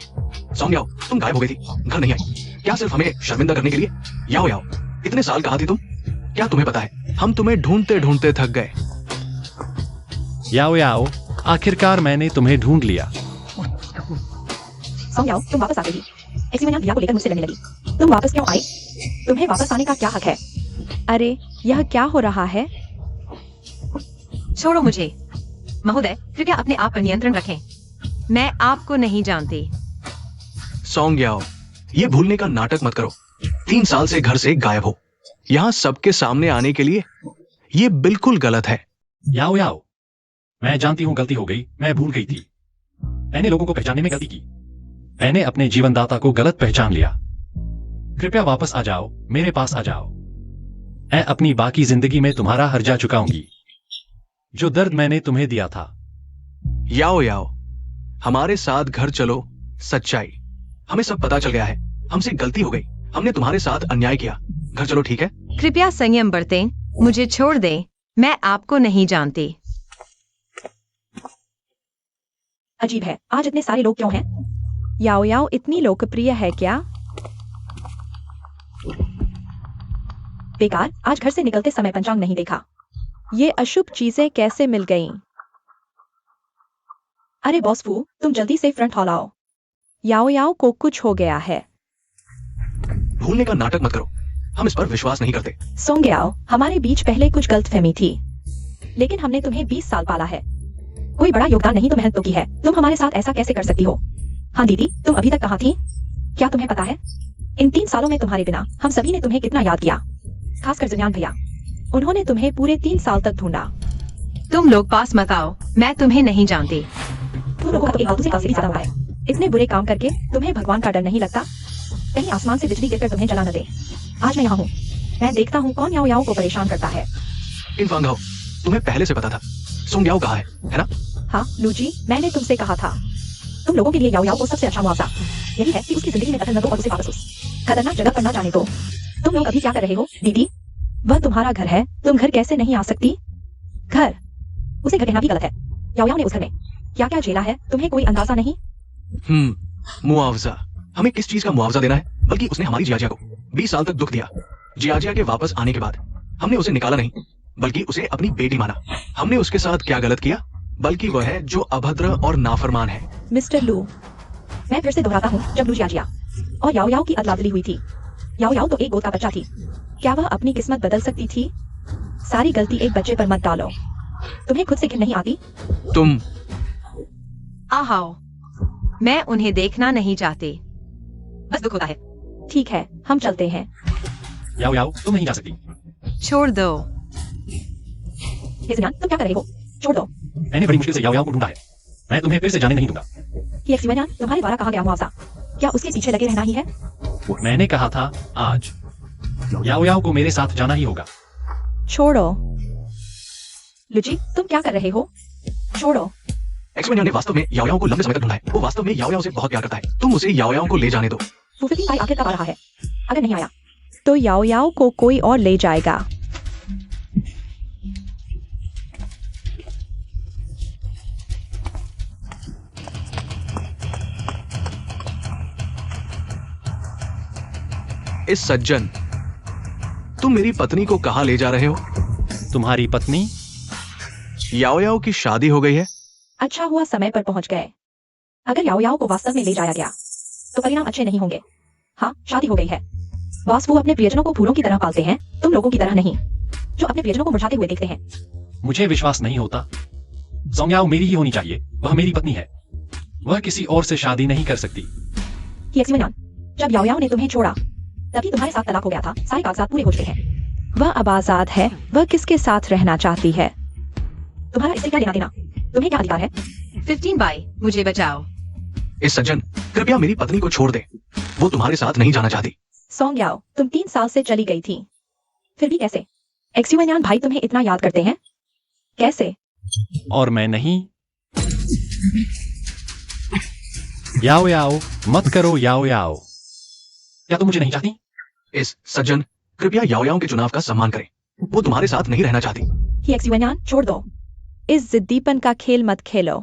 सॉन्ग याओ, तुम गायब हो गई थी, घर नहीं आई। क्या सिर्फ हमें शर्मिंदा करने के लिए? याओ याओ, इतने साल कहाँ थी तुम? क्या तुम्हें पता है, हम तुम्हें ढूंढते ढूंढते थक गए। याओ याओ, आखिरकार मैंने तुम्हें ढूंढ लिया। सॉन्ग याओ, तुम वापस आ गई। एक्स-UN यहाँ को लेकर मुझसे लड़ने लगी। तुम वापस क्यों आई? तुम्हें वापस आने का क्या हक है? अरे यह क्या हो रहा है? छोड़ो मुझे। महोदय, कृपया अपने आप पर नियंत्रण रखें। मैं आपको नहीं जानती। सॉन्ग याओ, ये भूलने का नाटक मत करो। 3 साल से घर से गायब हो। यहाँ सबके सामने आने के लिए ये बिल्कुल गलत है। याओ याओ, मैं जानती हूं गलती हो गई, मैं भूल गई थी। मैंने लोगों को पहचानने में गलती की। मैंने अपने जीवनदाता को गलत पहचान लिया। कृपया वापस आ जाओ, मेरे पास आ जाओ। मैं अपनी बाकी जिंदगी में तुम्हारा हर्जा चुकाऊंगी, जो दर्द मैंने तुम्हें दिया था। याओ याओ, हमारे साथ घर चलो। सच्चाई, हमें सब पता चल गया है। हमसे गलती हो गई, हमने तुम्हारे साथ अन्याय किया। घर चलो, ठीक है? कृपया संयम बरतें, मुझे छोड़ दें, मैं आपको नहीं जानती। अजीब है, आज इतने सारे लोग क्यों हैं? याओ याओ इतनी लोकप्रिय है क्या? बेकार, आज घर से निकलते समय पंचांग नहीं देखा। ये अशुभ चीजें कैसे मिल गईं? अरे बॉस फू, तुम जल्दी से फ्रंट हॉल आओ। याओ याओ को कुछ हो गया है। भूलने का नाटक मत करो, हम इस पर विश्वास नहीं करते। सॉन्ग याओ, हमारे बीच पहले कुछ गलतफहमी थी, लेकिन हमने तुम्हें 20 साल पाला है। कोई बड़ा योगदान नहीं तो मेहनत तो की है। तुम हमारे साथ ऐसा कैसे कर सकती हो? हाँ दीदी, तुम अभी तक कहाँ थी? क्या तुम्हें पता है, इन 3 सालों में तुम्हारे बिना हम सभी ने तुम्हें कितना याद किया, खासकर जुनियान भैया। उन्होंने तुम्हें पूरे 3 साल तक ढूंढा। तुम लोग पास मत आओ, मैं तुम्हें नहीं जानती। तुम लोगों का तो एक आलतू से काफी ज्यादा हुआ है। इतने बुरे काम करके तुम्हें भगवान का डर नहीं लगता? कहीं आसमान से बिजली गिरकर तुम्हें जला न दे। आज मैं यहाँ हूँ, मैं देखता हूँ कौन याओ याओ को परेशान करता है। इनफांगाओ, तुम्हें पहले से पता था सॉन्ग याओ कहाँ है ना? हाँ लूजी, मैंने तुमसे कहा था, तुम लोगों के लिए याओ याओ को सबसे अच्छा मुआवजा यही है कि उसकी जिंदगी में दखल न दो और उसे वापस उस खतरनाक जगह पर न जाने दो। तुम लोग अभी क्या कर रहे हो? दीदी, वह तुम्हारा घर है, तुम घर कैसे नहीं आ सकती? घर, उसे घर कहना भी गलत है। याओ याओ ने उस घर में क्या क्या झेला है, तुम्हें कोई अंदाजा नहीं? मुआवजा? हमें किस चीज का मुआवजा देना है? बल्कि उसने हमारी जियाजिया को 20 साल तक दुख दिया। जियाजिया के वापस आने के बाद हमने उसे निकाला नहीं, बल्कि उसे अपनी बेटी माना। हमने उसके साथ क्या गलत किया? बल्कि वह है जो अभद्र और नाफरमान है। मिस्टर लू, मैं फिर से दोहराता हूँ, जब लू जिया और याओ याओ की अदला-बदली हुई थी, याओ याओ तो एक गोद का बच्चा थी। क्या वह अपनी किस्मत बदल सकती थी? सारी गलती एक बच्चे पर मत डालो। तुम्हें खुद से घिन नहीं आती? तुम आओ, मैं उन्हें देखना नहीं चाहती, बस दुख होता है। ठीक है, हम चलते हैं। याओ याओ, तुम नहीं जा सकती। छोड़ दो। ये जियान, तुम क्या कर रहे हो? छोड़ दो। मैंने बड़ी मुश्किल से याओ याओ को ढूंढा है। मैं तुम्हें फिर से जाने नहीं दूंगा। ये एक्सिवनियान, तुम्हारे द्वारा कहा गया मुआवजा क्या उसके पीछे लगे रहना ही है? मैंने कहा था आज याओ याओ को मेरे साथ जाना ही होगा। छोड़ो। लुची, तुम क्या कर रहे हो? छोड़ो। एक्समैनिया ने वास्तव में याओ याओ को लंबे समय तक ढूंढा है। वो वास्तव में याओ याओ से बहुत प्यार करता है। तुम उसे याओ याओ को ले जाने दो। वो 15 भाई आखिर कब आ रहा है? अगर नहीं आया तो याओ याओ को कोई और ले जाएगा। इस सज्जन, तुम मेरी पत्नी को कहाँ ले जा रहे हो? तुम्हारी पत्नी? याओ याओ की शादी हो गई है। अच्छा हुआ समय पर पहुंच गए। अगर याओ याओ को वास्तव में ले जाया गया तो परिणाम अच्छे नहीं होंगे। हाँ, शादी हो गई है। बॉस, वो अपने प्रियजनों को फूलों की तरह पालते हैं, तुम लोगों की तरह नहीं, जो अपने प्रियजनों को मुरझाते हुए देखते हैं। मुझे विश्वास नहीं होता। सोंग याओ मेरी ही होनी चाहिए। वह मेरी पत्नी है। वह किसी और से शादी नहीं कर सकती। ये एक्सिवनियान, जब याओ याओ ने तुम्हें छोड़ा तभी तुम्हारे साथ तलाक हो गया था। सारे कागजात पूरे हो चुके हैं। वह अब आजाद है। वह किसके साथ रहना चाहती है? तुम्हारा इससे क्या लेना देना? तुम्हें क्या अधिकार है? 15 भाई, मुझे बचाओ। इस सज्जन, कृपया मेरी पत्नी को छोड़ दे। वो तुम्हारे साथ नहीं जाना चाहती। सोंग याओ, तुम 3 साल से चली गई थी, फिर भी कैसे? एक्सिवनियान भाई तुम्हें इतना याद करते हैं, कैसे? और मैं नहीं। याओ याओ, मत करो याओ याओ। क्या तुम मुझे नहीं चाहती? इस सज्जन, कृपया याओ याओ के चुनाव का सम्मान करें। वो तुम्हारे साथ नहीं रहना चाहती। ये एक्सिवनियान, छोड़ दो। इस जिद्दीपन का खेल मत खेलो।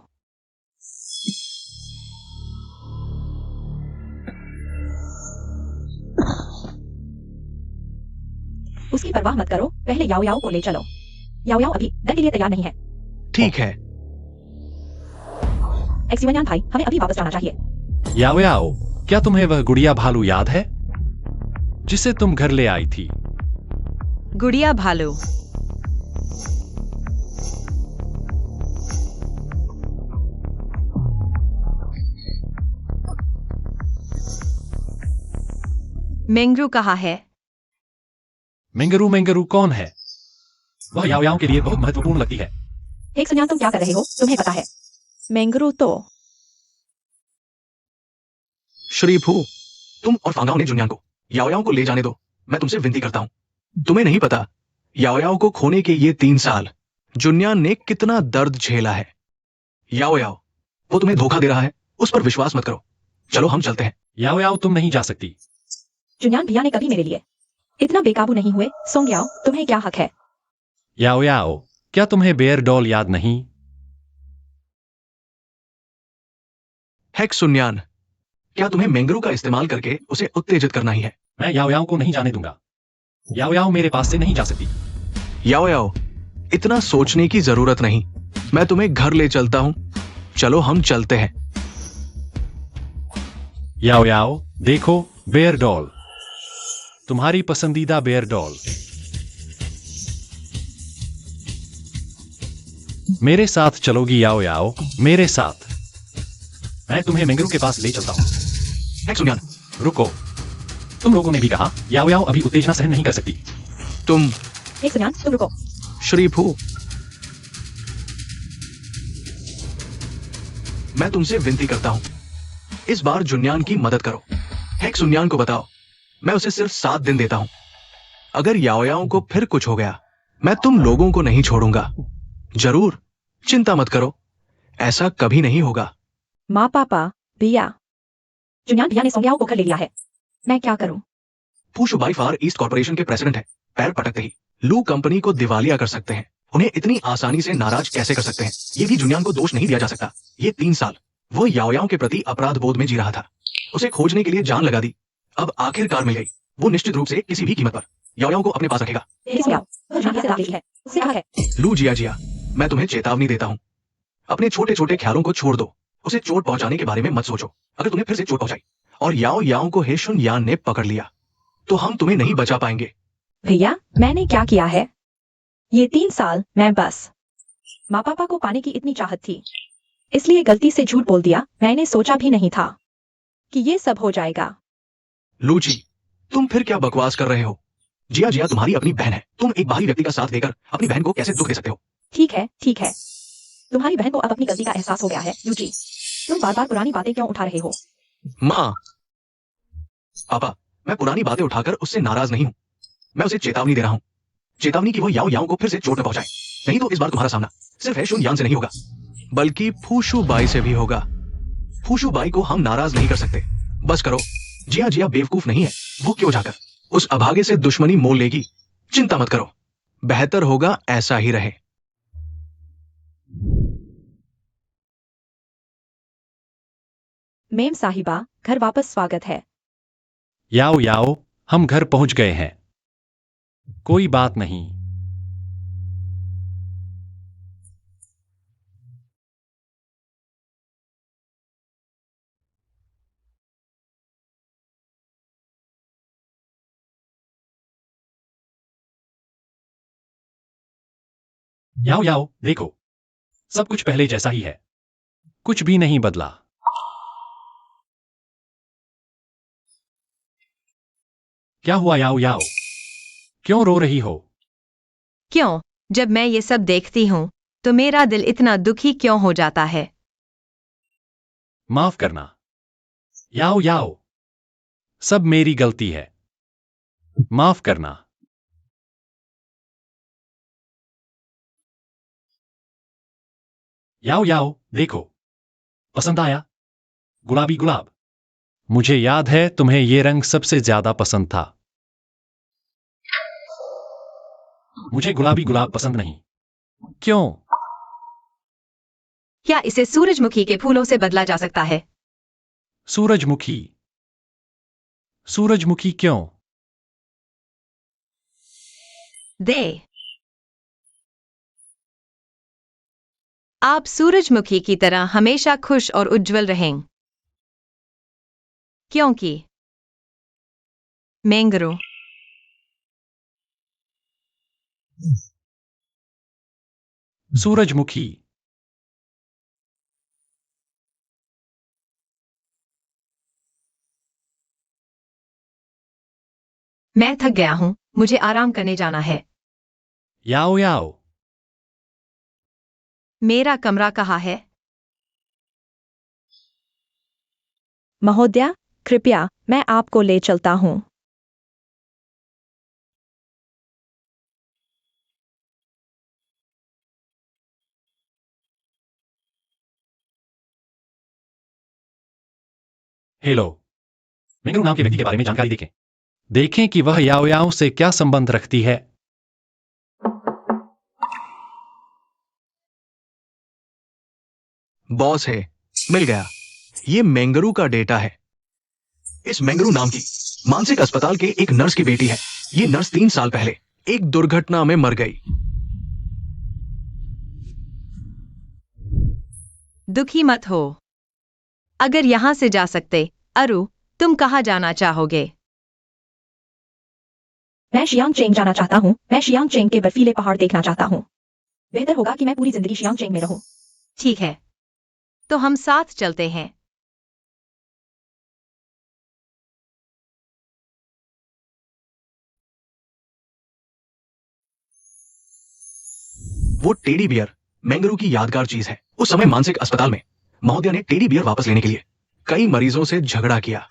उसकी परवाह मत करो, पहले याओ याओ को ले चलो। याओ याओ अभी डर के लिए तैयार नहीं है। ठीक है। एक्सिवनियान भाई, हमें अभी वापस जाना चाहिए। याओ याओ, क्या तुम्हें वह गुड़िया भालू याद है जिसे तुम घर ले आई थी? गुड़िया भालू? मेंगरू कहाँ है? मेंगरू मेंगरू कौन है? वह याओ याओ के लिए बहुत महत्वपूर्ण लगती है। एक्सिवनियान, तुम क्या कर रहे हो? तुम्हें पता है मेंगरू तो श्री फू, तुम और फांगाओ ने जुनियान को याओ याओ को ले जाने दो। मैं तुमसे विनती करता हूं। तुम्हें नहीं पता याओ याओ को खोने के ये 3 साल जुनियान ने कितना दर्द झेला है। याओ याओ, वो तुम्हें धोखा दे रहा है। उस पर विश्वास मत करो। चलो हम चलते हैं। याओ याओ, तुम नहीं जा सकती। जुनियान भैया ने कभी मेरे लिए इतना बेकाबू नहीं हुए। सोंग याओ, तुम्हें क्या हक है? याओ याओ, क्या तुम्हें बेयर डॉल याद नहीं? हेक सुन्यान, क्या तुम्हें मेंगरू का इस्तेमाल करके उसे उत्तेजित करना ही है? मैं याओ याओ को नहीं जाने दूंगा। याओ याओ मेरे पास से नहीं जा सकती। याओ याओ, इतना सोचने की जरूरत नहीं। मैं तुम्हें घर ले चलता हूं। चलो हम चलते हैं। याओ याओ, देखो बेयर डॉल, तुम्हारी पसंदीदा बेयर डॉल। मेरे साथ चलोगी याओ याओ? मेरे साथ। मैं तुम्हें मेंगरू के पास ले चलता हूं। हेक सुन्यान, रुको, तुम लोगों ने भी कहा याओ याओ अभी उत्तेजना सहन नहीं कर सकती। तुम एक्सिवनियान, तुम रुको। श्री फू, मैं तुमसे विनती करता हूं, इस बार जुन्यान की मदद करो। हेक सुन्यान को बताओ, मैं उसे सिर्फ 7 दिन देता हूं। अगर याओ याओ को फिर कुछ हो गया, मैं तुम लोगों को नहीं छोड़ूंगा। जरूर, चिंता मत करो, ऐसा कभी नहीं होगा। माँ, पापा, भैया। जुनियान भैया ने सोंग याओ को घर ले लिया है। मैं क्या करूं? फूशु बाई फार ईस्ट कॉर्पोरेशन के प्रेसिडेंट है। पैर पटकते ही लू कंपनी को दिवालिया कर सकते हैं। उन्हें इतनी आसानी से नाराज कैसे कर सकते हैं? ये भी जुनियान को दोष नहीं दिया जा सकता। ये 3 साल वो याओ याओ के प्रति अपराध बोध में जी रहा था। उसे खोजने के लिए जान लगा दी। अब आखिरकार मिल गई। वो निश्चित रूप से किसी भी कीमत पर याओ याओ को अपने पास रखेगा। सोंग याओ, वह जुनियान से दाग है। उससे कहा है। लू जिया जिया, मैं तुम्हें चेतावनी देता हूं, अपने छोटे छोटे ख्यालों को छोड़ दो। उसे चोट पहुंचाने के बारे में मत सोचो। अगर तुम्हें फिर से चोट पहुंचाई और याओ याओ को हेशुन यान ने पकड़ लिया तो हम तुम्हें नहीं बचा पाएंगे। भैया, मैंने क्या किया है? ये 3 साल मैं बस माँ पापा को पाने की इतनी चाहत थी, इसलिए गलती से झूठ बोल दिया। मैंने सोचा भी नहीं था कि ये सब हो जाएगा। लूची, तुम फिर क्या बकवास कर रहे हो? जिया जिया तुम्हारी अपनी बहन है। तुम एक बाहरी व्यक्ति का साथ देकर अपनी बहन को कैसे दुख दे सकते हो? ठीक है, ठीक है। तुम्हारी बहन को अब अपनी गलती का एहसास हो गया है। यूजी, तुम बार बार पुरानी बातें क्यों उठा रहे हो? माँ, पापा, मैं पुरानी बातें उठाकर उससे नाराज नहीं हूं। मैं उसे चेतावनी दे रहा हूं, चेतावनी कि वो याओ याओ को फिर से चोट न पहुंचाए। नहीं तो इस बार तुम्हारा सामना सिर्फ हेशुन यान से नहीं होगा, बल्कि फूशू बाई से भी होगा। फूशू बाई को हम नाराज नहीं कर सकते। बस करो। जिया जिया बेवकूफ नहीं है। वो क्यों जाकर उस अभागे से दुश्मनी मोल लेगी? चिंता मत करो, बेहतर होगा ऐसा ही रहे। मेम साहिबा, घर वापस स्वागत है। याओ याओ, हम घर पहुंच गए हैं। कोई बात नहीं। याओ याओ, देखो, सब कुछ पहले जैसा ही है। कुछ भी नहीं बदला। क्या हुआ याओ याओ? क्यों रो रही हो? क्यों? जब मैं ये सब देखती हूँ तो मेरा दिल इतना दुखी क्यों हो जाता है? माफ करना याओ याओ, सब मेरी गलती है। माफ करना। याओ याओ, देखो, पसंद आया? गुलाबी गुलाब। मुझे याद है तुम्हें ये रंग सबसे ज्यादा पसंद था। मुझे गुलाबी गुलाब पसंद नहीं। क्यों? क्या इसे सूरजमुखी के फूलों से बदला जा सकता है? सूरजमुखी? सूरजमुखी क्यों? दे। आप सूरजमुखी की तरह हमेशा खुश और उज्जवल रहें। क्योंकि मैंगरो। सूरजमुखी। मैं थक गया हूँ, मुझे आराम करने जाना है। याओ याओ, मेरा कमरा कहाँ है? महोदया, कृपया मैं आपको ले चलता हूँ। हेलो। मेंगरू नाम के व्यक्ति के बारे में जानकारी देखें। देखें कि वह याओ याओ से क्या संबंध रखती है। बॉस है, मिल गया। ये मैंगरू का डेटा है। इस मैंगरू नाम की मानसिक अस्पताल के एक नर्स की बेटी है। ये नर्स 3 साल पहले एक दुर्घटना में मर गई। दुखी मत हो। अगर यहां से जा सकते, अरु, तुम कहाँ जाना चाहोगे? मैं शियांग चेंग जाना चाहता हूँ। मैं शियांग चेंग के बर्फीले पहाड़ देखना चाहता हूँ। बेहतर होगा कि मैं पूरी जिंदगी शियांग चेंग में रहूं। ठीक है, तो हम साथ चलते हैं। वो टेडी बियर मैंगरू की यादगार चीज है। उस समय मानसिक अस्पताल में महोदया ने टेडी बियर वापस लेने के लिए कई मरीजों से झगड़ा किया।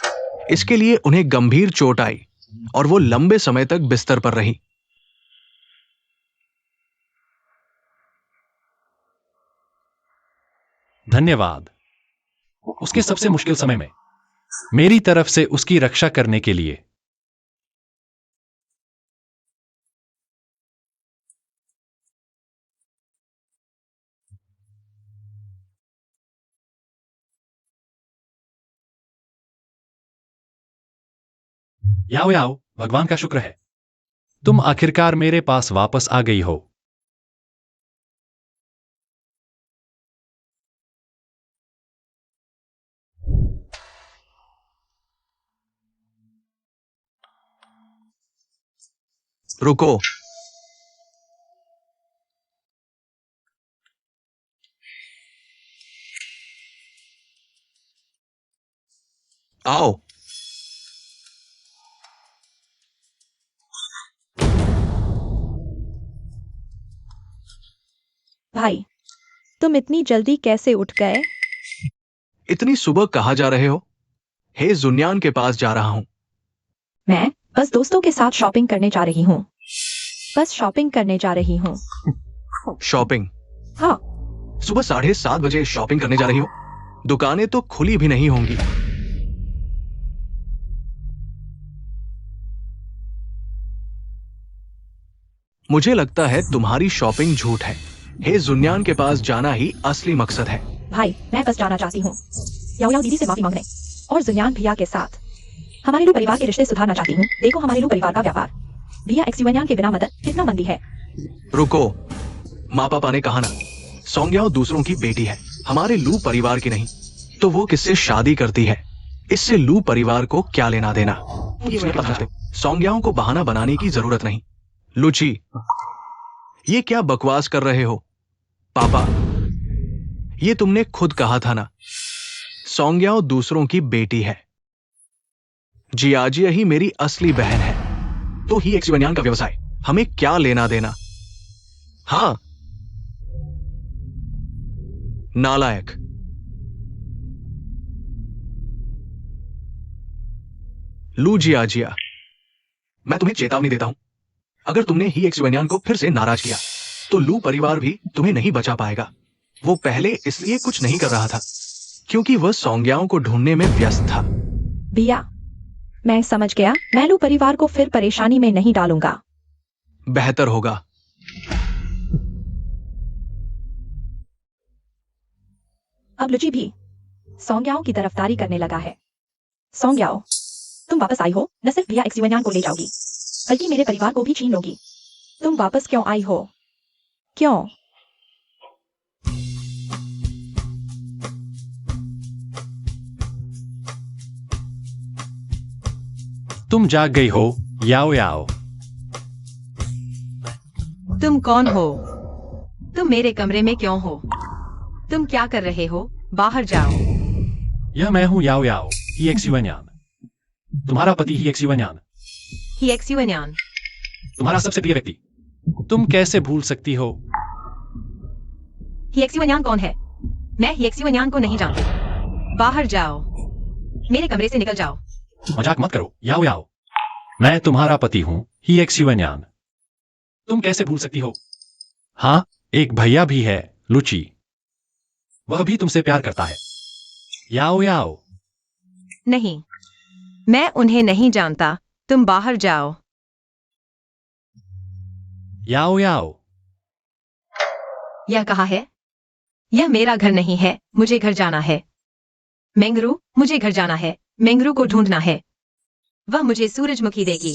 इसके लिए उन्हें गंभीर चोट आई और वो लंबे समय तक बिस्तर पर रही। धन्यवाद उसके सबसे मुश्किल समय में मेरी तरफ से उसकी रक्षा करने के लिए। याओ याओ, भगवान का शुक्र है तुम आखिरकार मेरे पास वापस आ गई हो। रुको। आओ। भाई, तुम इतनी जल्दी कैसे उठ गए? इतनी सुबह कहाँ जा रहे हो? हे जुन्यान के पास जा रहा हूं। मैं बस दोस्तों के साथ शॉपिंग करने जा रही हूँ। बस शॉपिंग करने जा रही हूँ। शॉपिंग? हाँ। सुबह 7:30 बजे शॉपिंग करने जा रही हो? दुकानें तो खुली भी नहीं होंगी। मुझे लगता है तुम्हारी शॉपिंग झूठ है। हे जुन्यान के पास जाना ही असली मकसद है। भाई, मैं बस जाना चाहती हूँ याओ याओ दीदी से माफी मांगने और जुनियान भैया के साथ हमारे लू परिवार के रिश्ते सुधारना चाहती हूँ। देखो हमारे लू परिवार का व्यापार भैया एक्सयुनियान के बिना मदद कितना मंदी है। रुको। माँ पापा ने कहा ना, सोंग्याओ दूसरों की बेटी है, हमारे लू परिवार की नहीं। तो वो किससे शादी करती है? इससे लू परिवार को क्या लेना देना? सोंग्याओ को बहाना बनाने की जरूरत नहीं। लुची, ये क्या बकवास कर रहे हो? पापा, ये तुमने खुद कहा था ना, सोंग्याओ दूसरों की बेटी है। जियाजिया ही मेरी असली बहन है। तो ही एक्सयुनियान का व्यवसाय हमें क्या लेना देना? हाँ, नालायक। लू जियाजिया, मैं तुम्हें चेतावनी देता हूं, अगर तुमने ही एक्सयुनियान को फिर से नाराज किया तो लू परिवार भी तुम्हें नहीं बचा पाएगा। वो पहले इसलिए कुछ नहीं कर रहा था क्योंकि वह सोंग्याओं को ढूंढने में व्यस्त था। भैया, मैं समझ गया। मैं लू परिवार को फिर परेशानी में नहीं डालूंगा। बेहतर होगा। अब लुची भी सोंग्याओ की तरफदारी करने लगा है। सोंग्याओ, तुम वापस आई हो, न सिर्फ भैया एक्सयुनियान को ले जाओगी बल्कि मेरे परिवार को भी छीन लोगी। तुम वापस क्यों आई हो? क्यों? तुम जाग गई हो याओ याओ। तुम कौन हो? तुम मेरे कमरे में क्यों हो? तुम क्या कर रहे हो? बाहर जाओ। यह मैं हूं याओ याओ, ही एक्सयुनियान। तुम्हारा पति ही एक्सयुनियान, ही एक्सयुनियान। तुम्हारा सबसे प्रिय व्यक्ति। तुम कैसे भूल सकती हो? ही एक्सयुनियान कौन है? मैं ही एक्सयुनियान को नहीं जानती। बाहर जाओ, मेरे कमरे से निकल जाओ। मजाक मत करो याओ याओ, मैं तुम्हारा पति हूं ही एक्सयुनियान। तुम कैसे भूल सकती हो? हाँ, एक भैया भी है लुची, वह भी तुमसे प्यार करता है। याओ याओ। नहीं, मैं उन्हें नहीं जानता। तुम बाहर जाओ। याओ याओ। यह कहाँ है? यह मेरा घर नहीं है, मुझे घर जाना है। मेंगरू, मुझे घर जाना है। मेंगरू को ढूंढना है, वह मुझे सूरजमुखी देगी।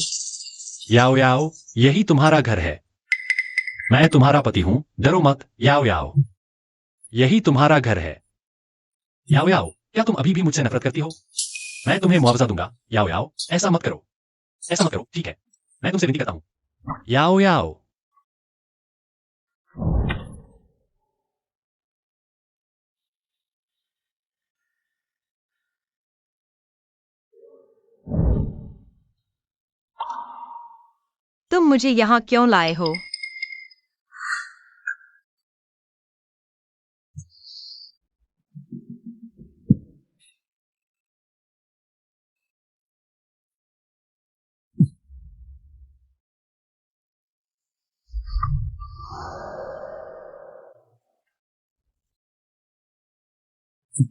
याओ याओ, यही तुम्हारा घर है। मैं तुम्हारा पति हूं, डरो मत याओ याओ। यही तुम्हारा घर है। याओ याओ, क्या तुम अभी भी मुझसे नफरत करती हो? मैं तुम्हें मुआवजा दूंगा। याओ याओ, ऐसा मत करो, ऐसा मत करो, ठीक है? मैं तुमसे विनती करता हूं। याओ याओ। तुम मुझे यहाँ क्यों लाए हो?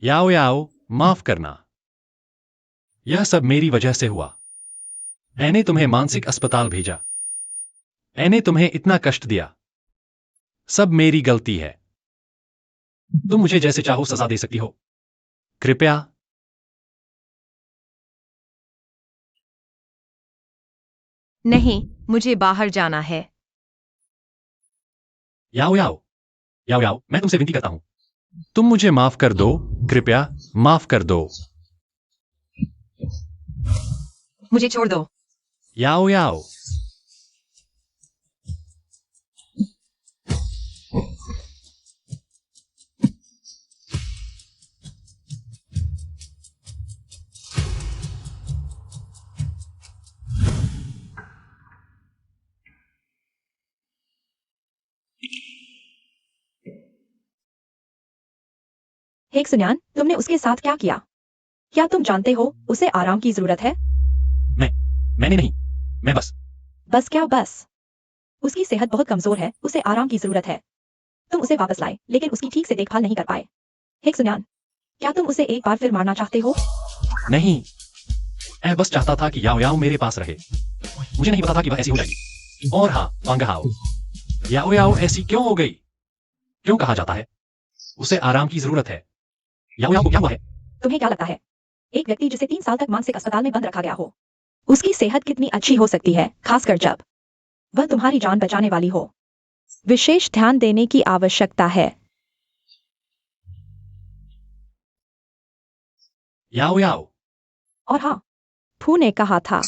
याओ याओ, माफ करना, यह सब मेरी वजह से हुआ। मैंने तुम्हें मानसिक अस्पताल भेजा, मैंने तुम्हें इतना कष्ट दिया, सब मेरी गलती है। तुम मुझे जैसे चाहो सजा दे सकती हो, कृपया। नहीं, मुझे बाहर जाना है। याओ याओ, याओ याओ, मैं तुमसे विनती करता हूं, तुम मुझे माफ कर दो, कृपया माफ कर दो। मुझे छोड़ दो। याओ याओ। हेक सुन्यान, तुमने उसके साथ क्या किया? क्या तुम जानते हो उसे आराम की जरूरत है? मैंने नहीं। मैं बस। बस क्या बस? उसकी सेहत बहुत कमजोर है, उसे आराम की जरूरत है। तुम उसे वापस लाए, लेकिन उसकी ठीक से देखभाल नहीं कर पाए। हेक सुन्यान, क्या तुम उसे एक बार फिर मारना चाहते हो? नहीं, मैं बस चाहता था कि याओ याओ मेरे पास रहे। मुझे नहीं पता था कि वह ऐसी हो जाएगी। और हाँ, वांगहाओ, याओ याओ ऐसी क्यों हो गई? क्यों कहा जाता है उसे आराम की जरूरत है? याओ याओ को क्या हुआ है? तुम्हें क्या लगता है, एक व्यक्ति जिसे 3 साल तक मानसिक अस्पताल में बंद रखा गया हो, उसकी सेहत कितनी अच्छी हो सकती है, खासकर जब वह तुम्हारी जान बचाने वाली हो? विशेष ध्यान देने की आवश्यकता है। याओ याओ, और हाँ, फू ने कहा था,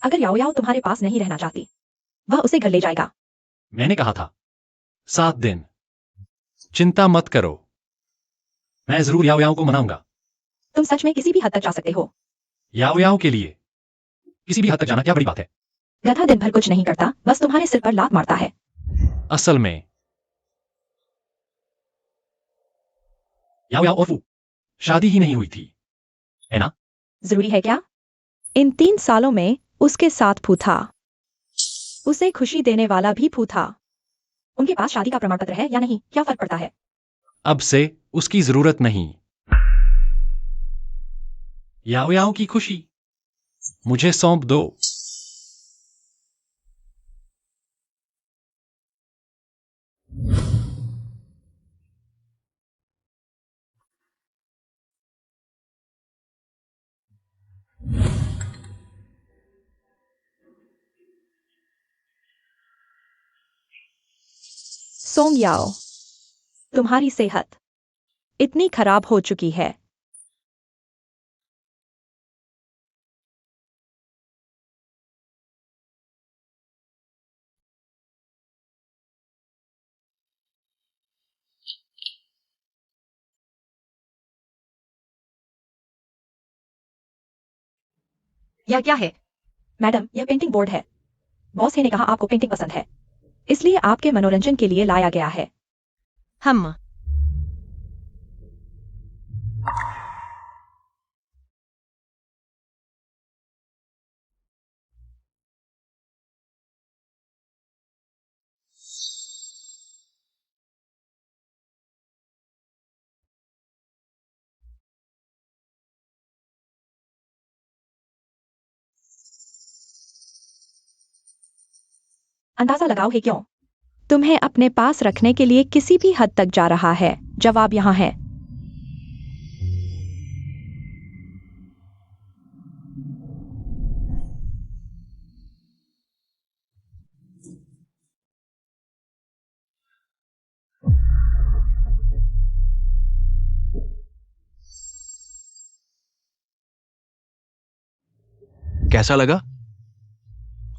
अगर याओ याओ तुम्हारे पास नहीं रहना चाहती, वह उसे घर ले जाएगा। मैंने कहा था 7 दिन। चिंता मत करो, मैं जरूर याओ याओ को मनाऊंगा। तुम सच में किसी भी हद तक जा सकते हो। याओ याओ के लिए किसी भी हद तक जाना क्या बड़ी बात है? गधा दिन भर कुछ नहीं करता, बस तुम्हारे सिर पर लात मारता है। असल में याओ याओ और फू शादी ही नहीं हुई थी, है ना? जरूरी है क्या? इन 3 सालों में उसके साथ फू था। उसे खुशी देने वाला भी फू था। उनके पास शादी का प्रमाण पत्र है या नहीं, क्या फर्क पड़ता है? अब से उसकी जरूरत नहीं। याओ याओ की खुशी मुझे सौंप दो। सोंग याओ, तुम्हारी सेहत इतनी खराब हो चुकी है। यह क्या है? मैडम, यह पेंटिंग बोर्ड है। बॉस ने कहा आपको पेंटिंग पसंद है, इसलिए आपके मनोरंजन के लिए लाया गया है। हम अंदाजा लगाओ है क्यों? तुम्हें अपने पास रखने के लिए किसी भी हद तक जा रहा है। जवाब यहाँ है। कैसा लगा?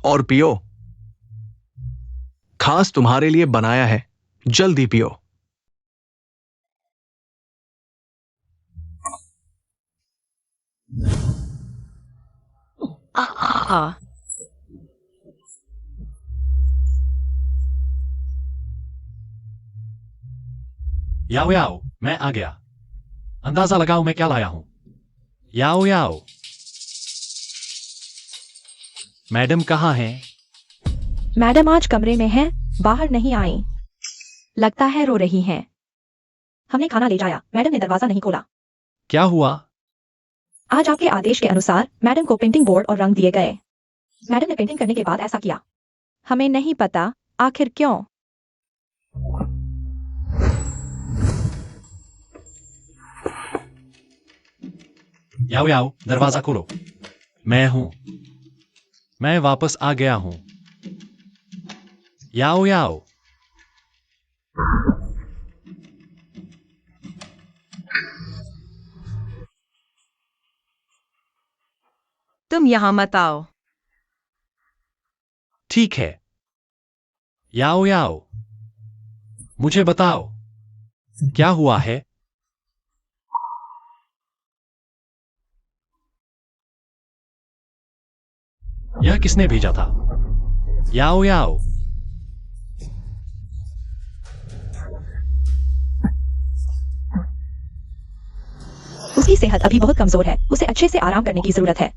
और पियो, खास तुम्हारे लिए बनाया है, जल्दी पियो। याओ याओ, मैं आ गया। अंदाजा लगाओ मैं क्या लाया हूं। याओ याओ, मैडम कहाँ हैं? मैडम आज कमरे में हैं, बाहर नहीं आई। लगता है रो रही हैं। हमने खाना ले जाया, मैडम ने दरवाजा नहीं खोला। क्या हुआ? आज आपके आदेश के अनुसार मैडम को पेंटिंग बोर्ड और रंग दिए गए। मैडम ने पेंटिंग करने के बाद ऐसा किया। हमें नहीं पता आखिर क्यों। याओ याओ, दरवाजा खोलो। मैं हूं। मैं वापस आ गया हूं। याओ याओ, तुम यहाँ मत आओ। ठीक है। याओ याओ, मुझे बताओ क्या हुआ है? यह किसने भेजा था? याओ याओ, उसकी सेहत अभी बहुत कमजोर है, उसे अच्छे से आराम करने की जरूरत है।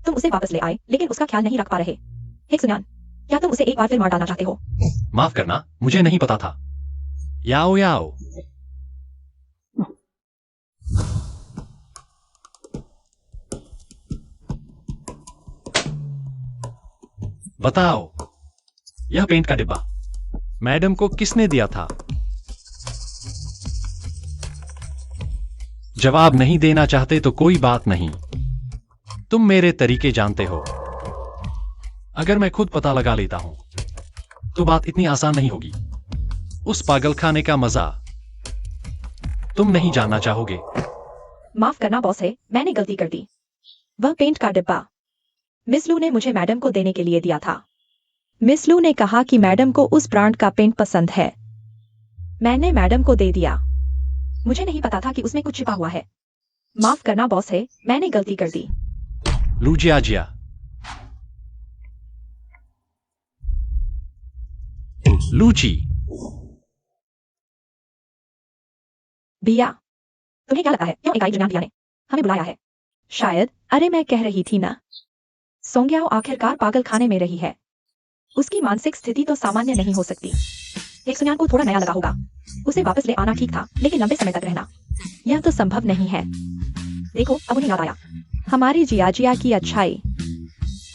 तुम उसे वापस ले आए, लेकिन उसका ख्याल नहीं रख पा रहे। हेक सुनयान, क्या तुम उसे एक बार फिर मार डालना चाहते हो? माफ करना, मुझे नहीं पता था। याओ याओ, बताओ, यह पेंट का डिब्बा मैडम को किसने दिया था? जवाब नहीं देना चाहते तो कोई बात नहीं, तुम मेरे तरीके जानते हो। अगर मैं खुद पता लगा लेता हूं तो बात इतनी आसान नहीं होगी। उस पागलखाने का मजा तुम नहीं जानना चाहोगे। माफ करना बॉस है, मैंने गलती कर दी। वह पेंट का डिब्बा मिस लू ने मुझे मैडम को देने के लिए दिया था। मिस लू ने कहा कि मैडम को उस ब्रांड का पेंट पसंद है। मैंने मैडम को दे दिया। मुझे नहीं पता था कि उसमें कुछ छिपा हुआ है। माफ करना बॉस है, मैंने गलती कर दी। लूजिया, लूची, भैया, तुम्हें क्या लगता है क्यों इकाई जुनियान भैया ने हमें बुलाया है? शायद, अरे मैं कह रही थी ना, सोंग्याओ आखिरकार पागल खाने में रही है। उसकी मानसिक स्थिति तो सामान्य नहीं हो सकती। एक सुनियान को थोड़ा नया लगा होगा। उसे वापस ले आना ठीक था, लेकिन लंबे समय तक रहना, यह तो संभव नहीं है। देखो, अब उन्हें याद आया हमारी जियाजिया की अच्छाई।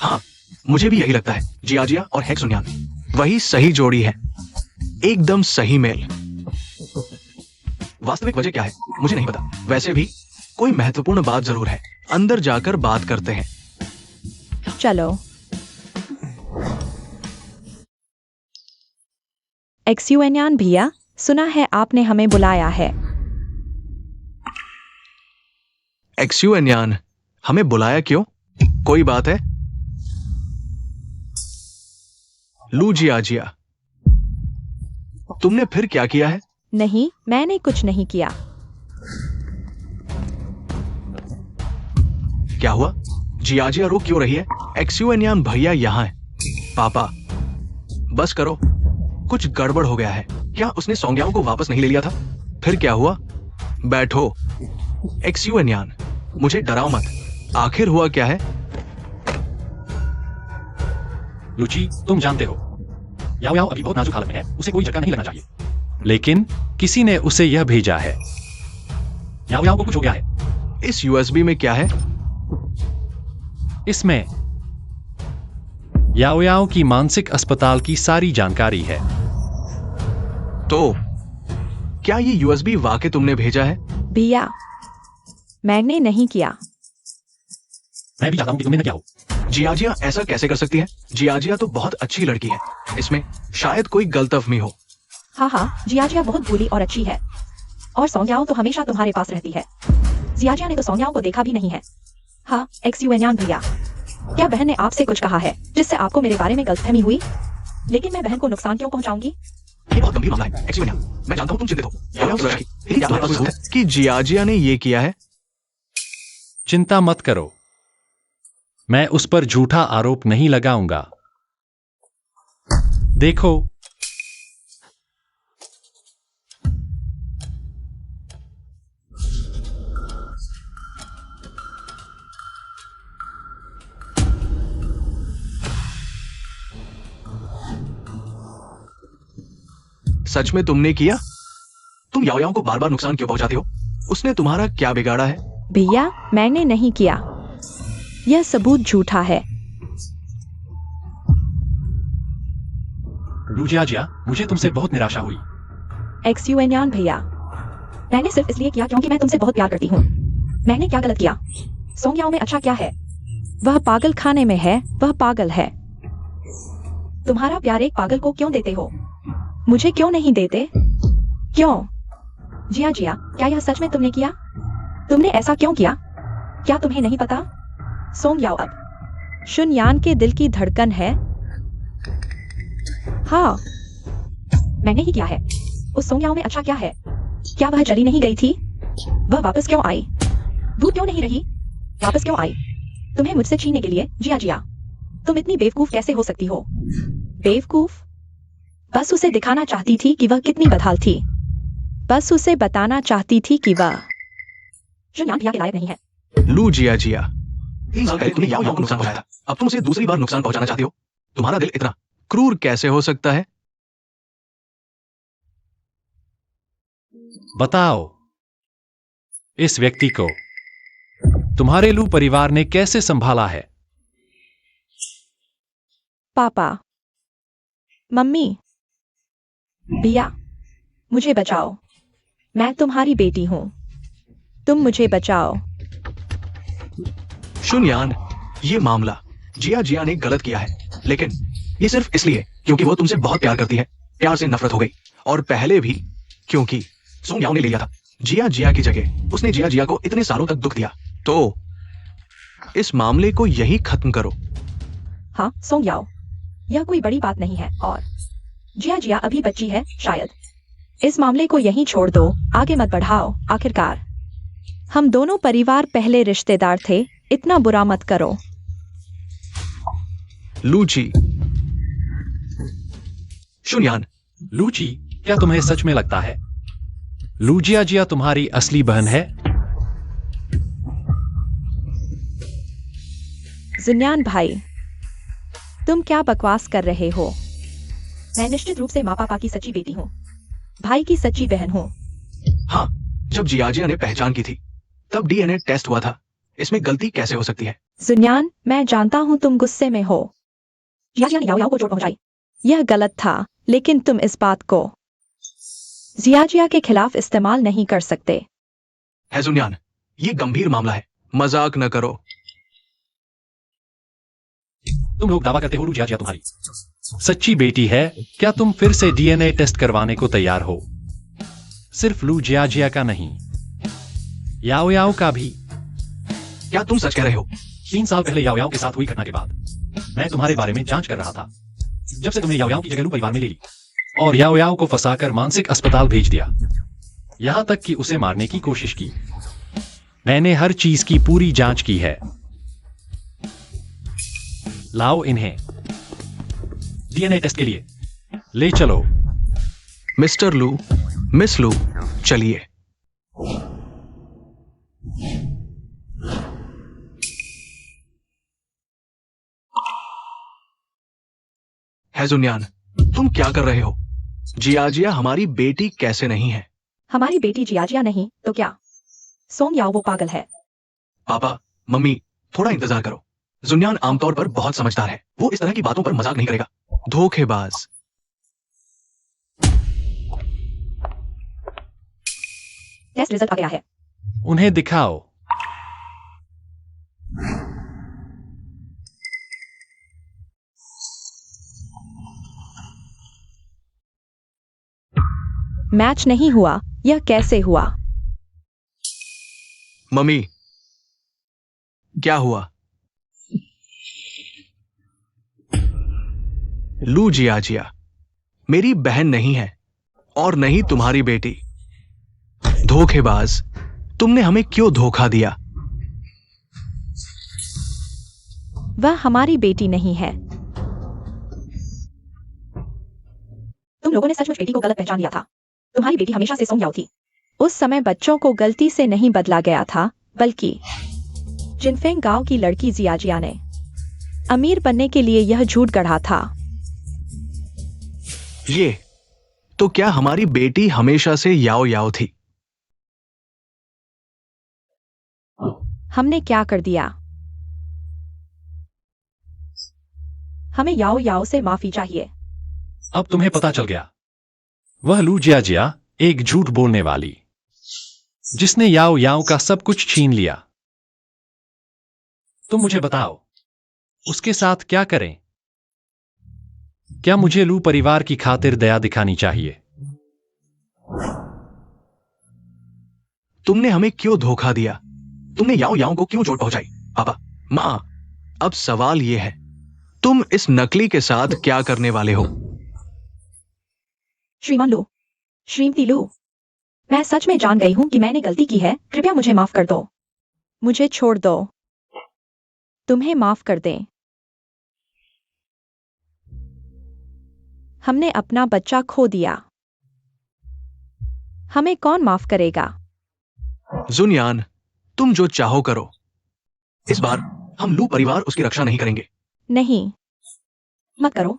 हाँ, मुझे भी यही लगता है। जियाजिया और हेक सुनयान वही सही जोड़ी है, एकदम सही मेल। वास्तविक वजह क्या है मुझे नहीं पता। वैसे भी कोई महत्वपूर्ण बात जरूर है, अंदर जाकर बात करते हैं। चलो। एक्सयूएनयान भैया, सुना है आपने हमें बुलाया है। एक्सयूएनयान, हमें बुलाया क्यों? कोई बात है? लूजियाजिया, तुमने फिर क्या किया है? नहीं, मैंने कुछ नहीं किया। क्या हुआ? जियाजिया रो क्यों रही है? एक्सयूएनयान भैया यहाँ है। पापा, बस करो, कुछ गड़बड़ हो गया है। क्या उसने सोंग्याओ को वापस नहीं ले लिया था? फिर क्या हुआ? बैठो। एक्सयूएनयान, मुझे डराओ मत। आखिर हुआ क्या है? लूची, तुम जानते हो, याओ याओ अभी बहुत नाजुक हालत में है, उसे कोई झटका नहीं लगना चाहिए। लेकिन किसी ने उसे यह भेजा है। याओ याओ को कुछ हो गया है। इस यूएसबी में क्या है? इसमें याओ याओ की मानसिक अस्पताल की सारी जानकारी है। तो क्या ये यूएसबी वाकई तुमने भेजा है? भैया, मैंने नहीं किया। मैं भी चाहता हूं कि तुमने न क्या हो। जियाजिया ऐसा कैसे कर सकती है? जियाजिया तो बहुत अच्छी लड़की है, इसमें शायद कोई गलतफहमी हो। हाँ, जियाजिया बहुत भोली और अच्छी है, और सोंग्याओ तो हमेशा तुम्हारे पास रहती है। जियाजिया ने तो सोंग्याओ को देखा भी नहीं है। हाँ, एक्सयूएनयान भैया, क्या बहन ने आपसे कुछ कहा है जिससे आपको मेरे बारे में गलतफहमी हुई? लेकिन मैं बहन को नुकसान क्यों पहुंचाऊंगी? ये बहुत गंभीर मामला है एक्सयूएनयान। मैं जानता हूं तुम चिंतित हो। लेकिन क्या तुम्हारे पास सबूत है कि जियाजिया ने ये किया है? चिंता मत करो, मैं उस पर झूठा आरोप नहीं लगाऊंगा। देखो, सच में तुमने किया? तुम याओ याओ को बार बार नुकसान क्यों पहुंचाते हो? उसने तुम्हारा क्या बिगाड़ा है? भैया, मैंने नहीं किया। यह सबूत झूठा है। लूजिया, मुझे तुमसे बहुत निराशा हुई। एक्सयूएनयान भैया, मैंने सिर्फ इसलिए किया क्योंकि मैं तुमसे बहुत प्यार करती हूँ। मैंने क्या गलत किया? सोंग्याओ में अच्छा क्या है? वह पागल खाने में है, वह पागल है। तुम्हारा प्यार एक पागल को क्यों देते हो? मुझे क्यों नहीं देते? क्यों? जिया, क्या यह सच में तुमने किया? तुमने ऐसा क्यों किया? क्या तुम्हें नहीं पता? सोंग्याओ अब शुनयान के दिल की धड़कन है। हाँ, मैंने ही किया है। उस सोंग्याओ में अच्छा क्या है? क्या वह चली नहीं गई थी? वह वापस क्यों आई? दूर क्यों नहीं रही? वापस क्यों आई? तुम्हें मुझसे छीनने के लिए? जिया, तुम इतनी बेवकूफ कैसे हो सकती हो? बेवकूफ? बस उसे दिखाना चाहती थी कि वह कितनी बदहाल थी। बस उसे बताना चाहती थी कि वह जुनयान भैया के लायक नहीं है। लू जिया जिया, 3 साल पहले तुमने याओ याओ को नुकसान पहुंचाया था, अब तुम उसे दूसरी बार नुकसान पहुंचाना चाहते हो? तुम्हारा दिल इतना क्रूर कैसे हो सकता है? बताओ, इस व्यक्ति को तुम्हारे लू परिवार ने कैसे संभाला है? पापा, मम्मी, भैया, मुझे बचाओ। मैं तुम्हारी बेटी हूं, तुम मुझे बचाओ। शुनयान, ये मामला जिया जिया ने गलत किया है, लेकिन ये सिर्फ इसलिए क्योंकि वो तुमसे बहुत प्यार करती है। प्यार से नफरत हो गई, और पहले भी क्योंकि सोंग याओ ने ले लिया था जिया जिया की जगह। उसने जिया जिया को इतने सालों तक दुख दिया। तो इस मामले को यही खत्म करो। हाँ सोंग याओ, यह कोई बड़ी बात नहीं है, और जिया जिया अभी बच्ची है। शायद इस मामले को यहीं छोड़ दो, आगे मत बढ़ाओ। आखिरकार हम दोनों परिवार पहले रिश्तेदार थे, इतना बुरा मत करो। लूची, शुनयान, लूची, क्या तुम्हें सच में लगता है लू जिया जिया तुम्हारी असली बहन है? जुनयान भाई, तुम क्या बकवास कर रहे हो? मैं निश्चित रूप से माँ पापा की सच्ची बेटी हूँ, भाई की सच्ची बहन हूँ। हाँ, जब जिया जिया ने पहचान की थी तब डीएनए टेस्ट हुआ था। इसमें गलती कैसे हो सकती है? जुनयान, मैं जानता हूँ तुम गुस्से में हो। जिया जिया ने याओ याओ को चोट पहुंचाई, यह गलत था, लेकिन तुम इस बात को जिया जिया के खिलाफ इस्तेमाल नहीं कर सकते। है जुनयान, ये गंभीर मामला है, मजाक न करो। तुम लोग दावा करते हो लू जिया जिया तुम्हारी सच्ची बेटी है। क्या तुम फिर से डीएनए टेस्ट करवाने को तैयार हो? सिर्फ लू जिया जिया का नहीं, याओ याओ का भी। क्या तुम सच कह रहे हो? 3 साल पहले याओ याओ के साथ हुई घटना के बाद मैं तुम्हारे बारे में जांच कर रहा था। जब से तुमने याओ याओ की जगह लू परिवार में ले ली और याओ याओ को फंसाकर मानसिक अस्पताल भेज दिया, यहां तक कि उसे मारने की कोशिश की, मैंने हर चीज की पूरी जांच की है। लाओ इन्हें डीएनए टेस्ट के लिए ले चलो। मिस्टर लू, मिस लू, चलिए। है जुनयान, तुम क्या कर रहे हो? जिया जिया हमारी बेटी कैसे नहीं है? हमारी बेटी जिया जिया नहीं तो क्या? सोंग याओ वो पागल है। पापा, मम्मी, थोड़ा इंतजार करो। जुनयान आमतौर पर बहुत समझदार है, वो इस तरह की बातों पर मजाक नहीं करेगा। धोखेबाज। टेस्ट रिजल्ट आ गया है। उन्हें दिखाओ। मैच नहीं हुआ, यह कैसे हुआ? मम्मी, क्या हुआ? लू जिया जिया मेरी बहन नहीं है, और नहीं तुम्हारी बेटी। धोखेबाज, तुमने हमें क्यों धोखा दिया? वह हमारी बेटी नहीं है। तुम लोगों ने सचमुच बेटी को गलत पहचान लिया था। तुम्हारी बेटी हमेशा से सोंग याओ थी। उस समय बच्चों को गलती से नहीं बदला गया था, बल्कि जिनफेंग गांव की लड़की जिया जिया ने अमीर बनने के लिए यह झूठ गढ़ा था। ये तो क्या हमारी बेटी हमेशा से याओ याओ थी? हमने क्या कर दिया? हमें याओ याओ से माफी चाहिए। अब तुम्हें पता चल गया, वह लू जिया जिया एक झूठ बोलने वाली, जिसने याओ याओ का सब कुछ छीन लिया। तुम मुझे बताओ, उसके साथ क्या करें? क्या मुझे लू परिवार की खातिर दया दिखानी चाहिए? तुमने हमें क्यों धोखा दिया? तुमने याओ याओ को क्यों चोट पहुंचाई? पापा, मां, अब सवाल यह है, तुम इस नकली के साथ क्या करने वाले हो? श्रीमान लू, श्रीमती लू, मैं सच में जान गई हूं कि मैंने गलती की है। कृपया मुझे माफ कर दो। मुझे छोड़ दो। तुम्हें माफ कर दें। हमने अपना बच्चा खो दिया। हमें कौन माफ करेगा? जुनयान, तुम जो चाहो करो। इस बार हम लू परिवार उसकी रक्षा नहीं करेंगे। नहीं, मत करो।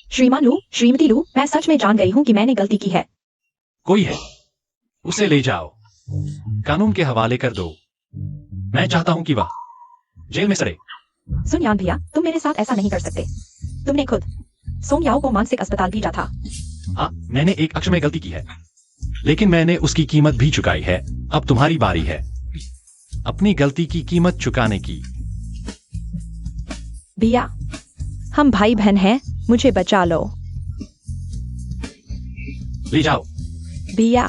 श्रीमान लू, श्रीमती लू, मैं सच में जान गई हूँ कि मैंने गलती की है। कोई है, उसे ले जाओ, कानून के हवाले कर दो। मैं चाहता हूं कि वह जेल में सड़े। सुन यान भैया, तुम मेरे साथ ऐसा नहीं कर सकते। तुमने खुद सोंग याओ को मानसिक अस्पताल भेजा था। हाँ, मैंने एक अक्षमय गलती की है, लेकिन मैंने उसकी कीमत भी चुकाई है। अब तुम्हारी बारी है अपनी गलती की कीमत चुकाने की। भैया, हम भाई बहन हैं, मुझे बचा लो। ले जाओ। भैया,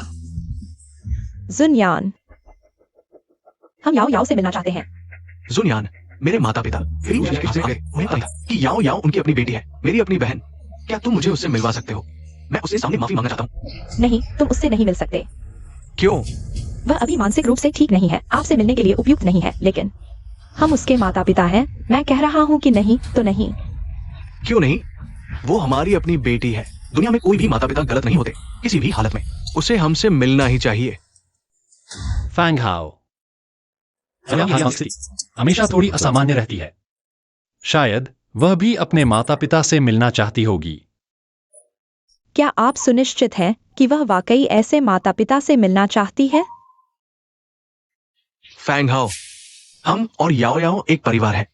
जुनयान, हम याओ याओ से मिलना चाहते हैं। जुनयान, मेरे माता पिता मेरी मुश्किल से गए। उन्हें पता कि याओ याओ उनकी अपनी बेटी है, मेरी अपनी बहन। क्या तुम मुझे उससे मिलवा सकते हो? मैं उसके सामने माफी मांगना चाहता हूँ। नहीं, तुम उससे नहीं मिल सकते। क्यों? वह अभी मानसिक रूप से ठीक नहीं है, आपसे मिलने के लिए उपयुक्त नहीं है। लेकिन हम उसके माता पिता हैं। मैं कह रहा हूँ कि नहीं तो नहीं। क्यों नहीं? वो हमारी अपनी बेटी है। दुनिया में कोई भी माता पिता गलत नहीं होते, किसी भी हालत में। उसे हमसे मिलना ही चाहिए। फैंग हाओ, हमेशा थोड़ी असामान्य रहती है। शायद वह भी अपने माता पिता से मिलना चाहती होगी। क्या आप सुनिश्चित हैं कि वह वाकई ऐसे माता पिता से मिलना चाहती है? फैंग हाओ, हम और याओ याओ एक परिवार है,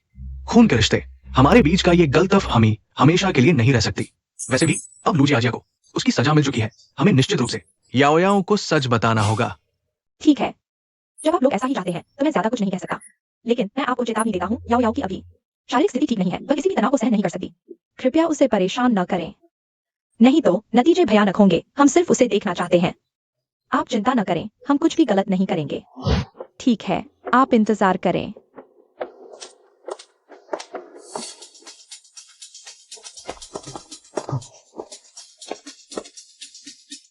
खून के रिश्ते। हमारे बीच का ये गलतफहमी हमेशा के लिए नहीं रह सकती। वैसे भी अब लू जियाजिया को उसकी सजा मिल चुकी है। हमें निश्चित रूप से याओ याओ को सच बताना होगा। ठीक है, जब आप लोग ऐसा ही चाहते हैं तो मैं ज्यादा कुछ नहीं कह सकता। लेकिन मैं आपको चेतावनी देता हूँ, याओ याओ की अभी शारीरिक स्थिति ठीक नहीं है। वह किसी भी तनाव को सहन नहीं कर सकती। कृपया उसे परेशान न करें, नहीं तो नतीजे भयानक होंगे। हम सिर्फ उसे देखना चाहते हैं। आप चिंता न करें, हम कुछ भी गलत नहीं करेंगे। ठीक है, आप इंतजार करें।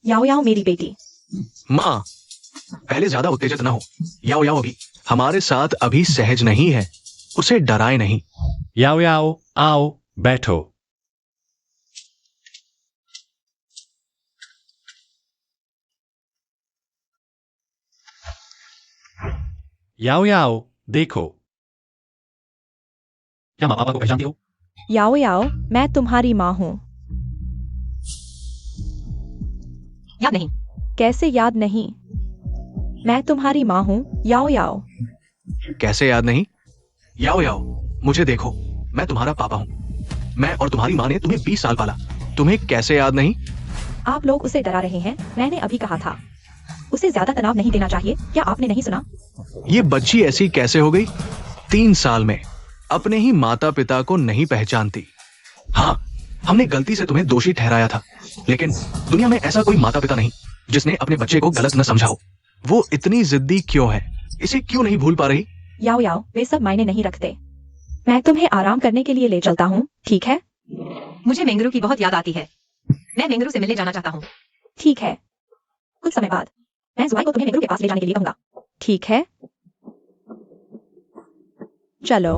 याओ याओ मेरी बेटी। माँ, पहले ज्यादा उत्तेजित ना हो। याओ याओ अभी हमारे साथ अभी सहज नहीं है। उसे डराए नहीं। याओ याओ, आओ बैठो। याओ याओ, देखो। क्या माँ पापा को पहचानती हो? याओ याओ, मैं तुम्हारी माँ हूँ। याद नहीं? कैसे याद नहीं? मैं तुम्हारी माँ हूँ, याओ याओ। कैसे याद नहीं? याओ याओ, मुझे देखो, मैं तुम्हारा पापा हूँ। मैं और तुम्हारी माँ ने तुम्हें 20 साल पाला। तुम्हें कैसे याद नहीं? आप लोग उसे डरा रहे हैं। मैंने अभी कहा था उसे ज्यादा तनाव नहीं देना चाहिए। क्या आपने नहीं सुना? ये बच्ची ऐसी कैसे हो गई? 3 साल में अपने ही माता पिता को नहीं पहचानती। हाँ, हमने गलती से तुम्हें दोषी ठहराया था, लेकिन दुनिया में ऐसा कोई माता पिता नहीं जिसने अपने बच्चे को गलत न समझा हो। वो इतनी जिद्दी क्यों है? इसे क्यों नहीं भूल पा रही? याओ याओ, वे सब मायने नहीं रखते। मैं तुम्हें आराम करने के लिए ले चलता हूँ, ठीक है? मुझे मेंगरू की बहुत याद आती है। मैं मेंगरू से मिलने जाना चाहता हूँ। ठीक है, कुछ समय बाद मैं जुआई को तुम्हें मेंगरू के पास ले जाने के लिए कहूंगा। ठीक है, चलो।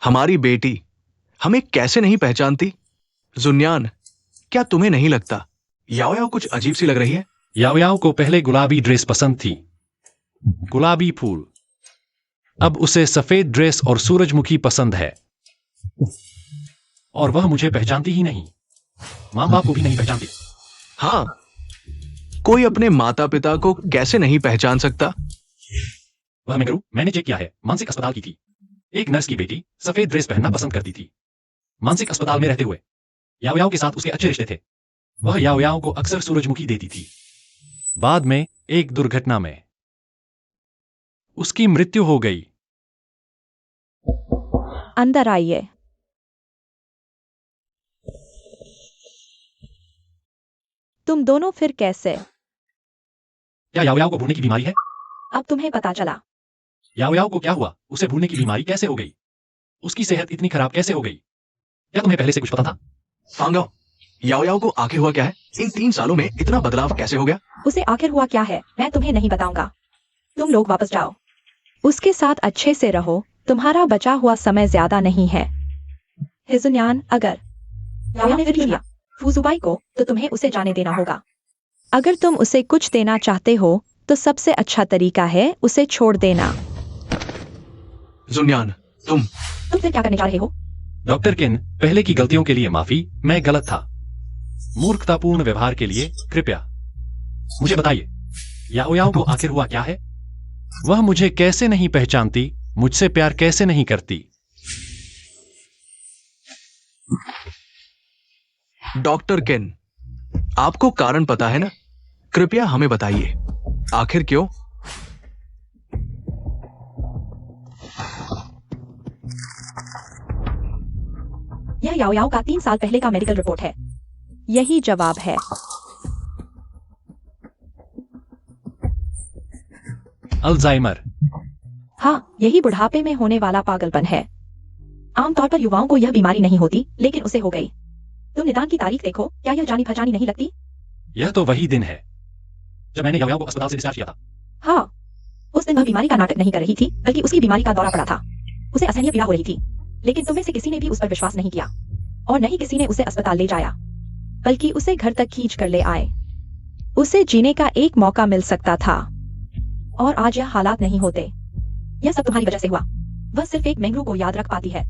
हमारी बेटी हमें कैसे नहीं पहचानती? जुन्यान, क्या तुम्हें नहीं लगता याओ याओ कुछ अजीब सी लग रही है? याओ याओ को पहले गुलाबी ड्रेस पसंद थी, गुलाबी फूल। अब उसे सफेद ड्रेस और सूरजमुखी पसंद है। और वह मुझे पहचानती ही नहीं, माँ बाप को भी नहीं पहचानती। हाँ, कोई अपने माता पिता को कैसे नहीं पहचान सकता? वह मेंगरू मैंने चेक किया है, मानसिक अस्पताल की थी। एक नर्स की बेटी सफेद ड्रेस पहनना पसंद करती थी। मानसिक अस्पताल में रहते हुए याओ याओ के साथ उसके अच्छे रिश्ते थे। वह याओ याओ को अक्सर सूरजमुखी देती थी। बाद में एक दुर्घटना में उसकी मृत्यु हो गई। अंदर आइए। तुम दोनों फिर कैसे? क्या याओ याओ को भूलने की बीमारी है? अब तुम्हें पता चला। याओ याओ को क्या हुआ? उसे भूलने की बीमारी कैसे हो गई? उसकी सेहत इतनी खराब कैसे हो गई? क्या तुम्हें पहले से कुछ पता था? फांगाओ, याओ याओ को आखिर हुआ क्या है? इन 3 सालों में इतना बदलाव कैसे हो गया? उसे आखिर हुआ क्या है मैं तुम्हें नहीं बताऊंगा। तुम लोग वापस जाओ। उसके साथ अच्छे से रहो। तुम्हारा बचा हुआ समय ज्यादा नहीं है। हिजुन्यान, अगर याओ ने फिर लिया फूजुबाई को, तो तुम्हें उसे जाने देना होगा। अगर तुम उसे कुछ देना चाहते हो तो सबसे अच्छा तरीका है उसे छोड़ देना। जुन्यान, तुम फिर क्या करने जा रहे हो? डॉक्टर किन, पहले की गलतियों के लिए माफी, मैं गलत था। मूर्खतापूर्ण व्यवहार के लिए कृपया मुझे बताइए, याओ याओ को आखिर हुआ क्या है? वह मुझे कैसे नहीं पहचानती, मुझसे प्यार कैसे नहीं करती? डॉक्टर केन, आपको कारण पता है ना? कृपया हमें बताइए, आखिर क्यों? यह याओ याओ का 3 साल पहले का मेडिकल रिपोर्ट है। यही जवाब है। अल्जाइमर। हाँ, यही बुढ़ापे में होने वाला पागलपन है। आमतौर पर युवाओं को यह बीमारी नहीं होती, लेकिन उसे हो गई। तुम निदान की तारीख देखो, क्या यह जानी पहचानी नहीं लगती? यह तो वही दिन है जब मैंने याओ याओ को अस्पताल से डिस्चार्ज किया था। हाँ, उस दिन वह बीमारी का नाटक नहीं कर रही थी, बल्कि उसकी बीमारी का दौरा पड़ा था। उसे असहनीय पीड़ा हो रही थी, लेकिन तुम में से किसी ने भी उस पर विश्वास नहीं किया, और न ही किसी ने उसे अस्पताल ले जाया, बल्कि उसे घर तक खींच कर ले आए। उसे जीने का एक मौका मिल सकता था, और आज यह हालात नहीं होते। यह सब तुम्हारी वजह से हुआ। वह सिर्फ एक मेंगरू को याद रख पाती है।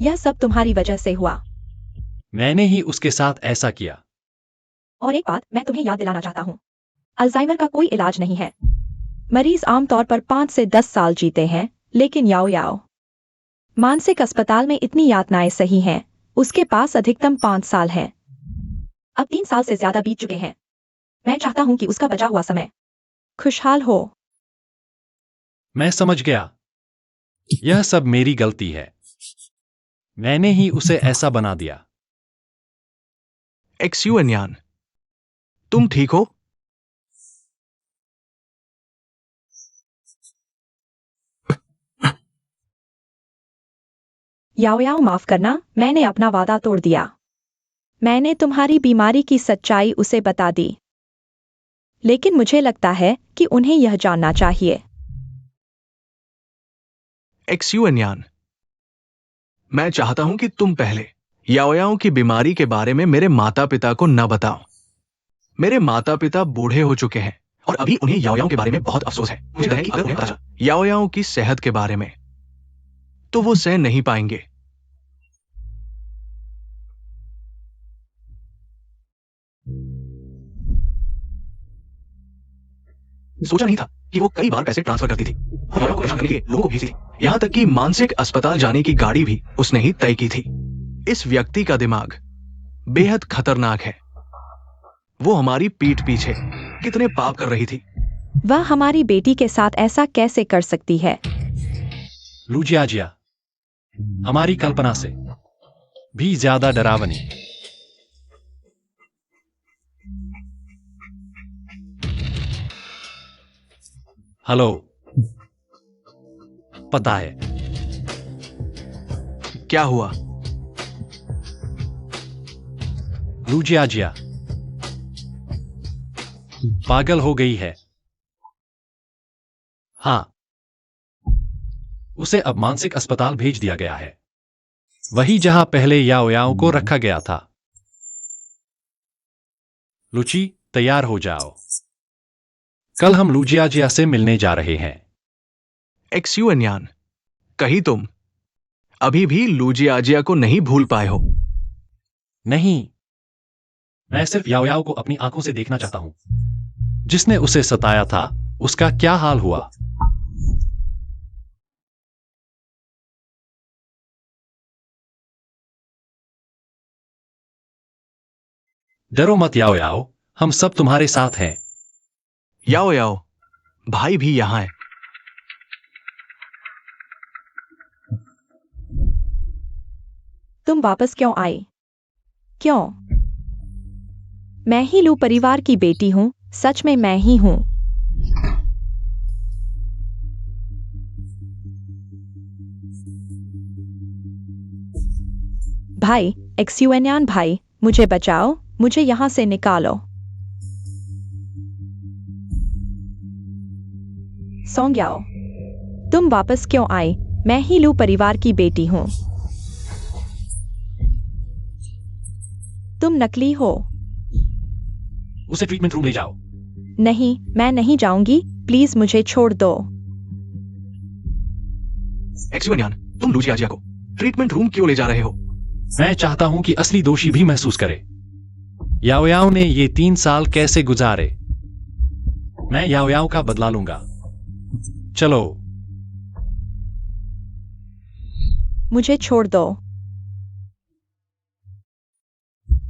यह सब तुम्हारी वजह से हुआ। मैंने ही उसके साथ ऐसा किया। और एक बात मैं तुम्हें याद दिलाना चाहता हूँ, अल्जाइमर का कोई इलाज नहीं है। मरीज आमतौर पर 5 से 10 साल जीते हैं, लेकिन याओ याओ मानसिक अस्पताल में इतनी यातनाएं सही हैं, उसके पास अधिकतम 5 साल हैं। अब 3 साल से ज्यादा बीत चुके हैं। मैं चाहता हूं कि उसका बचा हुआ समय खुशहाल हो। मैं समझ गया, यह सब मेरी गलती है। मैंने ही उसे ऐसा बना दिया। एक्स्यूएनयान, तुम ठीक हो? याओ याओ माफ करना, मैंने अपना वादा तोड़ दिया। मैंने तुम्हारी बीमारी की सच्चाई उसे बता दी, लेकिन मुझे लगता है कि उन्हें यह जानना चाहिए। एक्स्यूएनयान, मैं चाहता हूं कि तुम पहले याओ याओ की बीमारी के बारे में मेरे माता पिता को न बताओ। मेरे माता पिता बूढ़े हो चुके हैं और अभी उन्हें याओ याओ के बारे में बहुत अफसोस है। मुझे लगता है कि अगर उन्हें पता चला याओ याओ की सेहत के बारे में, तो वो सह नहीं पाएंगे। सोचा नहीं था कि वो कई बार पैसे ट्रांसफर करती थी और याओ याओ को परेशान करने के लिए लोगों को भेजती थी। यहां तक कि मानसिक अस्पताल जाने की गाड़ी भी उसने ही तय की थी। इस व्यक्ति का दिमाग बेहद खतरनाक है। वो हमारी पीठ पीछे कितने पाप कर रही थी। वह हमारी बेटी के साथ ऐसा कैसे कर सकती है? लुजियाजिया हमारी कल्पना से भी ज्यादा डरावनी। हेलो, पता है क्या हुआ? लुजियाजिया पागल हो गई है। हाँ, उसे अब मानसिक अस्पताल भेज दिया गया है, वही जहां पहले याओ याओ को रखा गया था। लुची, तैयार हो जाओ, कल हम लुजियाजिया से मिलने जा रहे हैं। एक्स्यूएनयान, कहीं तुम अभी भी लुजियाजिया को नहीं भूल पाए हो? नहीं, मैं सिर्फ याओ याओ को अपनी आंखों से देखना चाहता हूं। जिसने उसे सताया था, उसका क्या हाल हुआ? डरो मत याओ याओ, हम सब तुम्हारे साथ हैं। याओ याओ, भाई भी यहां है। तुम वापस क्यों आए? क्यों? मैं ही लू परिवार की बेटी हूं, सच में मैं ही हूं। भाई, एक्स्यूएनयान भाई, मुझे बचाओ, मुझे यहां से निकालो। सोंग्याओ, तुम वापस क्यों आए? मैं ही लू परिवार की बेटी हूं। तुम तुम नकली हो। उसे ट्रीटमेंट रूम ले जाओ। नहीं, मैं नहीं जाऊंगी, प्लीज मुझे छोड़ दो। एक्सिवनियान, तुम लूजिया जिया को ट्रीटमेंट रूम क्यों ले जा रहे हो? मैं चाहता हूं कि असली दोषी भी महसूस करे। याओ याओ ने ये 3 साल कैसे गुजारे। मैं याओ याओ का बदला लूंगा। चलो। मुझे छोड़ दो।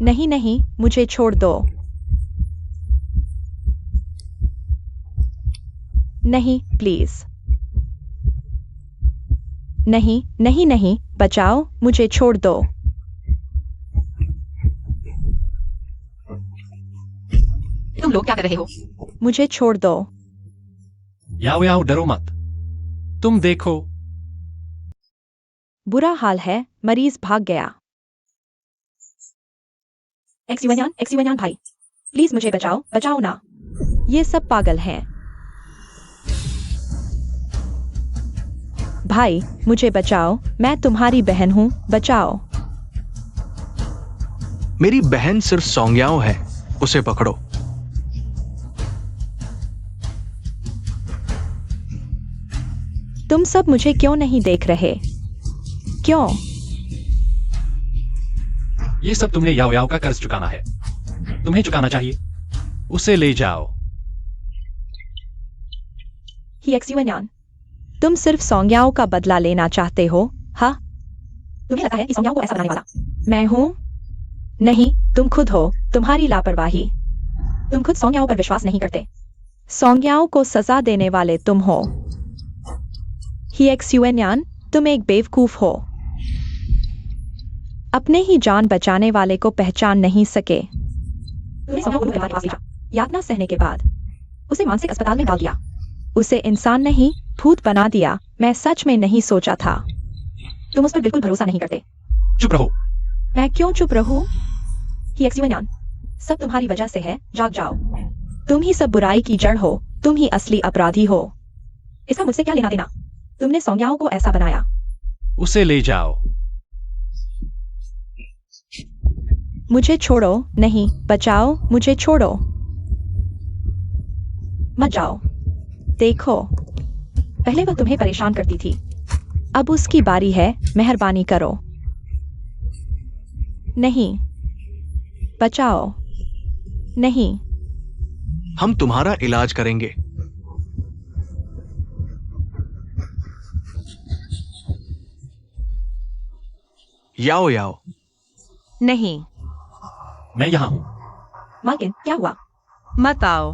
नहीं नहीं, मुझे छोड़ दो। नहीं, प्लीज। नहीं नहीं नहीं, बचाओ, मुझे छोड़ दो। तुम लोग क्या कर रहे हो? मुझे छोड़ दो। याओ याओ, डरो मत। तुम देखो। बुरा हाल है, मरीज भाग गया। एक्सिवनियान भाई, प्लीज मुझे बचाओ, बचाओ ना। ये सब पागल हैं। भाई, मुझे बचाओ, मैं तुम्हारी बहन हूं, बचाओ। मेरी बहन सिर्फ सोंग्याओ है, उसे पकड़ो। तुम सब मुझे क्यों नहीं देख रहे? क्यों? ये सब तुमने याओ याओ का कर्ज चुकाना है। तुम्हें चुकाना चाहिए। उसे ले जाओ। ही एक्सिवनियान, तुम सिर्फ सोंग्याओ का बदला लेना चाहते हो, हाँ? तुम्हें लगता है कि सोंग्याओ को ऐसा बनाने वाला मैं हूं? नहीं, तुम खुद हो, तुम्हारी लापरवाही। तुम खुद सोंग्याओ पर विश्वास नहीं करते। सोंग्याओ को सजा देने वाले तुम हो। ही एक्सिवनियान, तुम एक बेवकूफ हो। अपने ही जान बचाने वाले को पहचान नहीं सके। तुमने सोंग्याओ को तुम्हारे पास भेजा, यातना सहने के बाद उसे मानसिक अस्पताल में डाल दिया। उसे इंसान नहीं, भूत बना दिया। मैं सच में नहीं सोचा था। तुम उस पर बिल्कुल भरोसा नहीं करते। चुप रहो। मैं क्यों चुप रहूं? ही एक्सिवनियान, सब तुम्हारी वजह से है, जाग जाओ। तुम ही सब बुराई की जड़ हो, तुम ही असली अपराधी हो। इसका मुझसे क्या लेना देना? तुमने सोंग्याओ को ऐसा बनाया। उसे ले जाओ। मुझे छोड़ो, नहीं, बचाओ, मुझे छोड़ो। मत जाओ। देखो, पहले वह तुम्हें परेशान करती थी, अब उसकी बारी है, मेहरबानी करो। नहीं, बचाओ। नहीं। हम तुम्हारा इलाज करेंगे। याओ याओ। नहीं, मैं यहां हूं। मालकिन, क्या हुआ? मत आओ।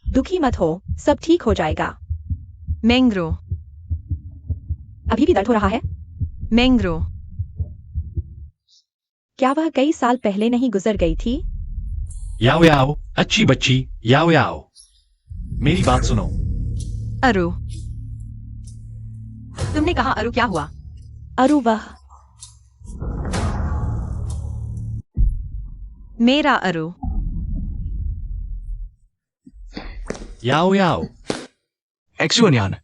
दुखी मत हो, सब ठीक हो जाएगा। मेंग्रो, अभी भी दर्द हो रहा है? मेंग्रो, क्या वह कई साल पहले नहीं गुजर गई थी? याओ याओ, अच्छी बच्ची, याओ याओ, मेरी बात सुनो। अरु। तुमने कहा अरु, क्या हुआ? अरु वह मेरा अरु। याओ याओ। एक्सिवनियान,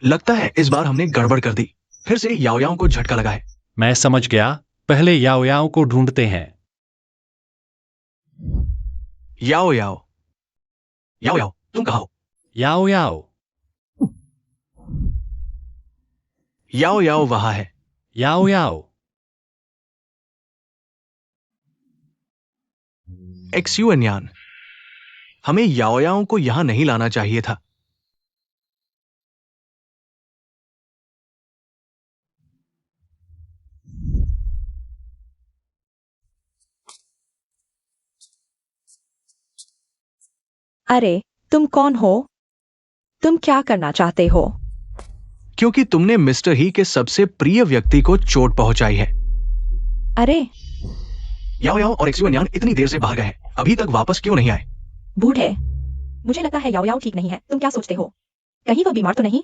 लगता है इस बार हमने गड़बड़ कर दी। फिर से याओ याओ को झटका लगा है। मैं समझ गया। पहले याओ याओ को ढूंढते हैं। याओ याओ। याओ याओ, तुम कहाँ हो? याओ याओ। याओ याओ वहां है। याओ याओ। एक्सिवनियान, हमें याओ याओ को यहां नहीं लाना चाहिए था। अरे, तुम कौन हो? तुम क्या करना चाहते हो? क्योंकि तुमने मिस्टर ही के सबसे प्रिय व्यक्ति को चोट पहुंचाई है। अरे, याओ याओ और एक्सिवनियान इतनी देर से बाहर गए हैं, अभी तक वापस क्यों नहीं आए? बूढ़े, मुझे लगता है याओ याओ ठीक नहीं है। तुम क्या सोचते हो? कहीं वह बीमार तो नहीं?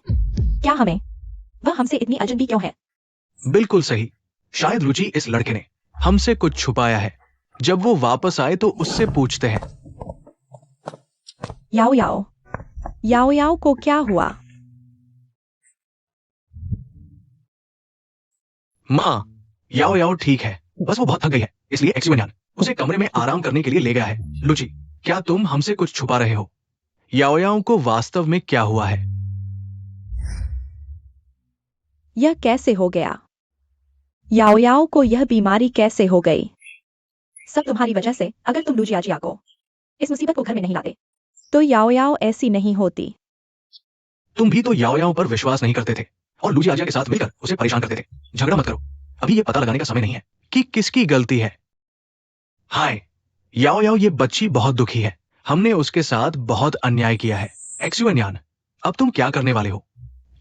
क्या हमें? वह हमसे इतनी अजनबी क्यों है? बिल्कुल सही। शायद रुचि इस लड़के ने हमसे कुछ छुपाया है। जब वो वापस आए तो उससे पूछते हैं। याओ याओ, याओ याओ को क्या हुआ? माँ, याओ याओ ठीक है, बस वो बहुत थक गई है, इसलिए एक्सिवन्यान उसे कमरे में आराम करने के लिए ले गया है। लुची, क्या तुम हमसे कुछ छुपा रहे हो? याओ याओ को वास्तव में क्या हुआ है? यह कैसे हो गया? याओ याओ को यह बीमारी कैसे हो गई? सब तुम्हारी वजह से। अगर तुम लुजियाजिया को इस मुसीबत को घर में नहीं लाते तो याओ याओ ऐसी नहीं होती। तुम भी तो याओ याओ पर विश्वास नहीं करते थे और लुजी आजिया के साथ मिलकर उसे परेशान करते थे। झगड़ा मत करो, अभी ये पता लगाने का समय नहीं है कि किसकी गलती है। हाय याओ याओ, ये बच्ची बहुत दुखी है, हमने उसके साथ बहुत अन्याय किया है। एक्सुएन्यान, अब तुम क्या करने वाले हो?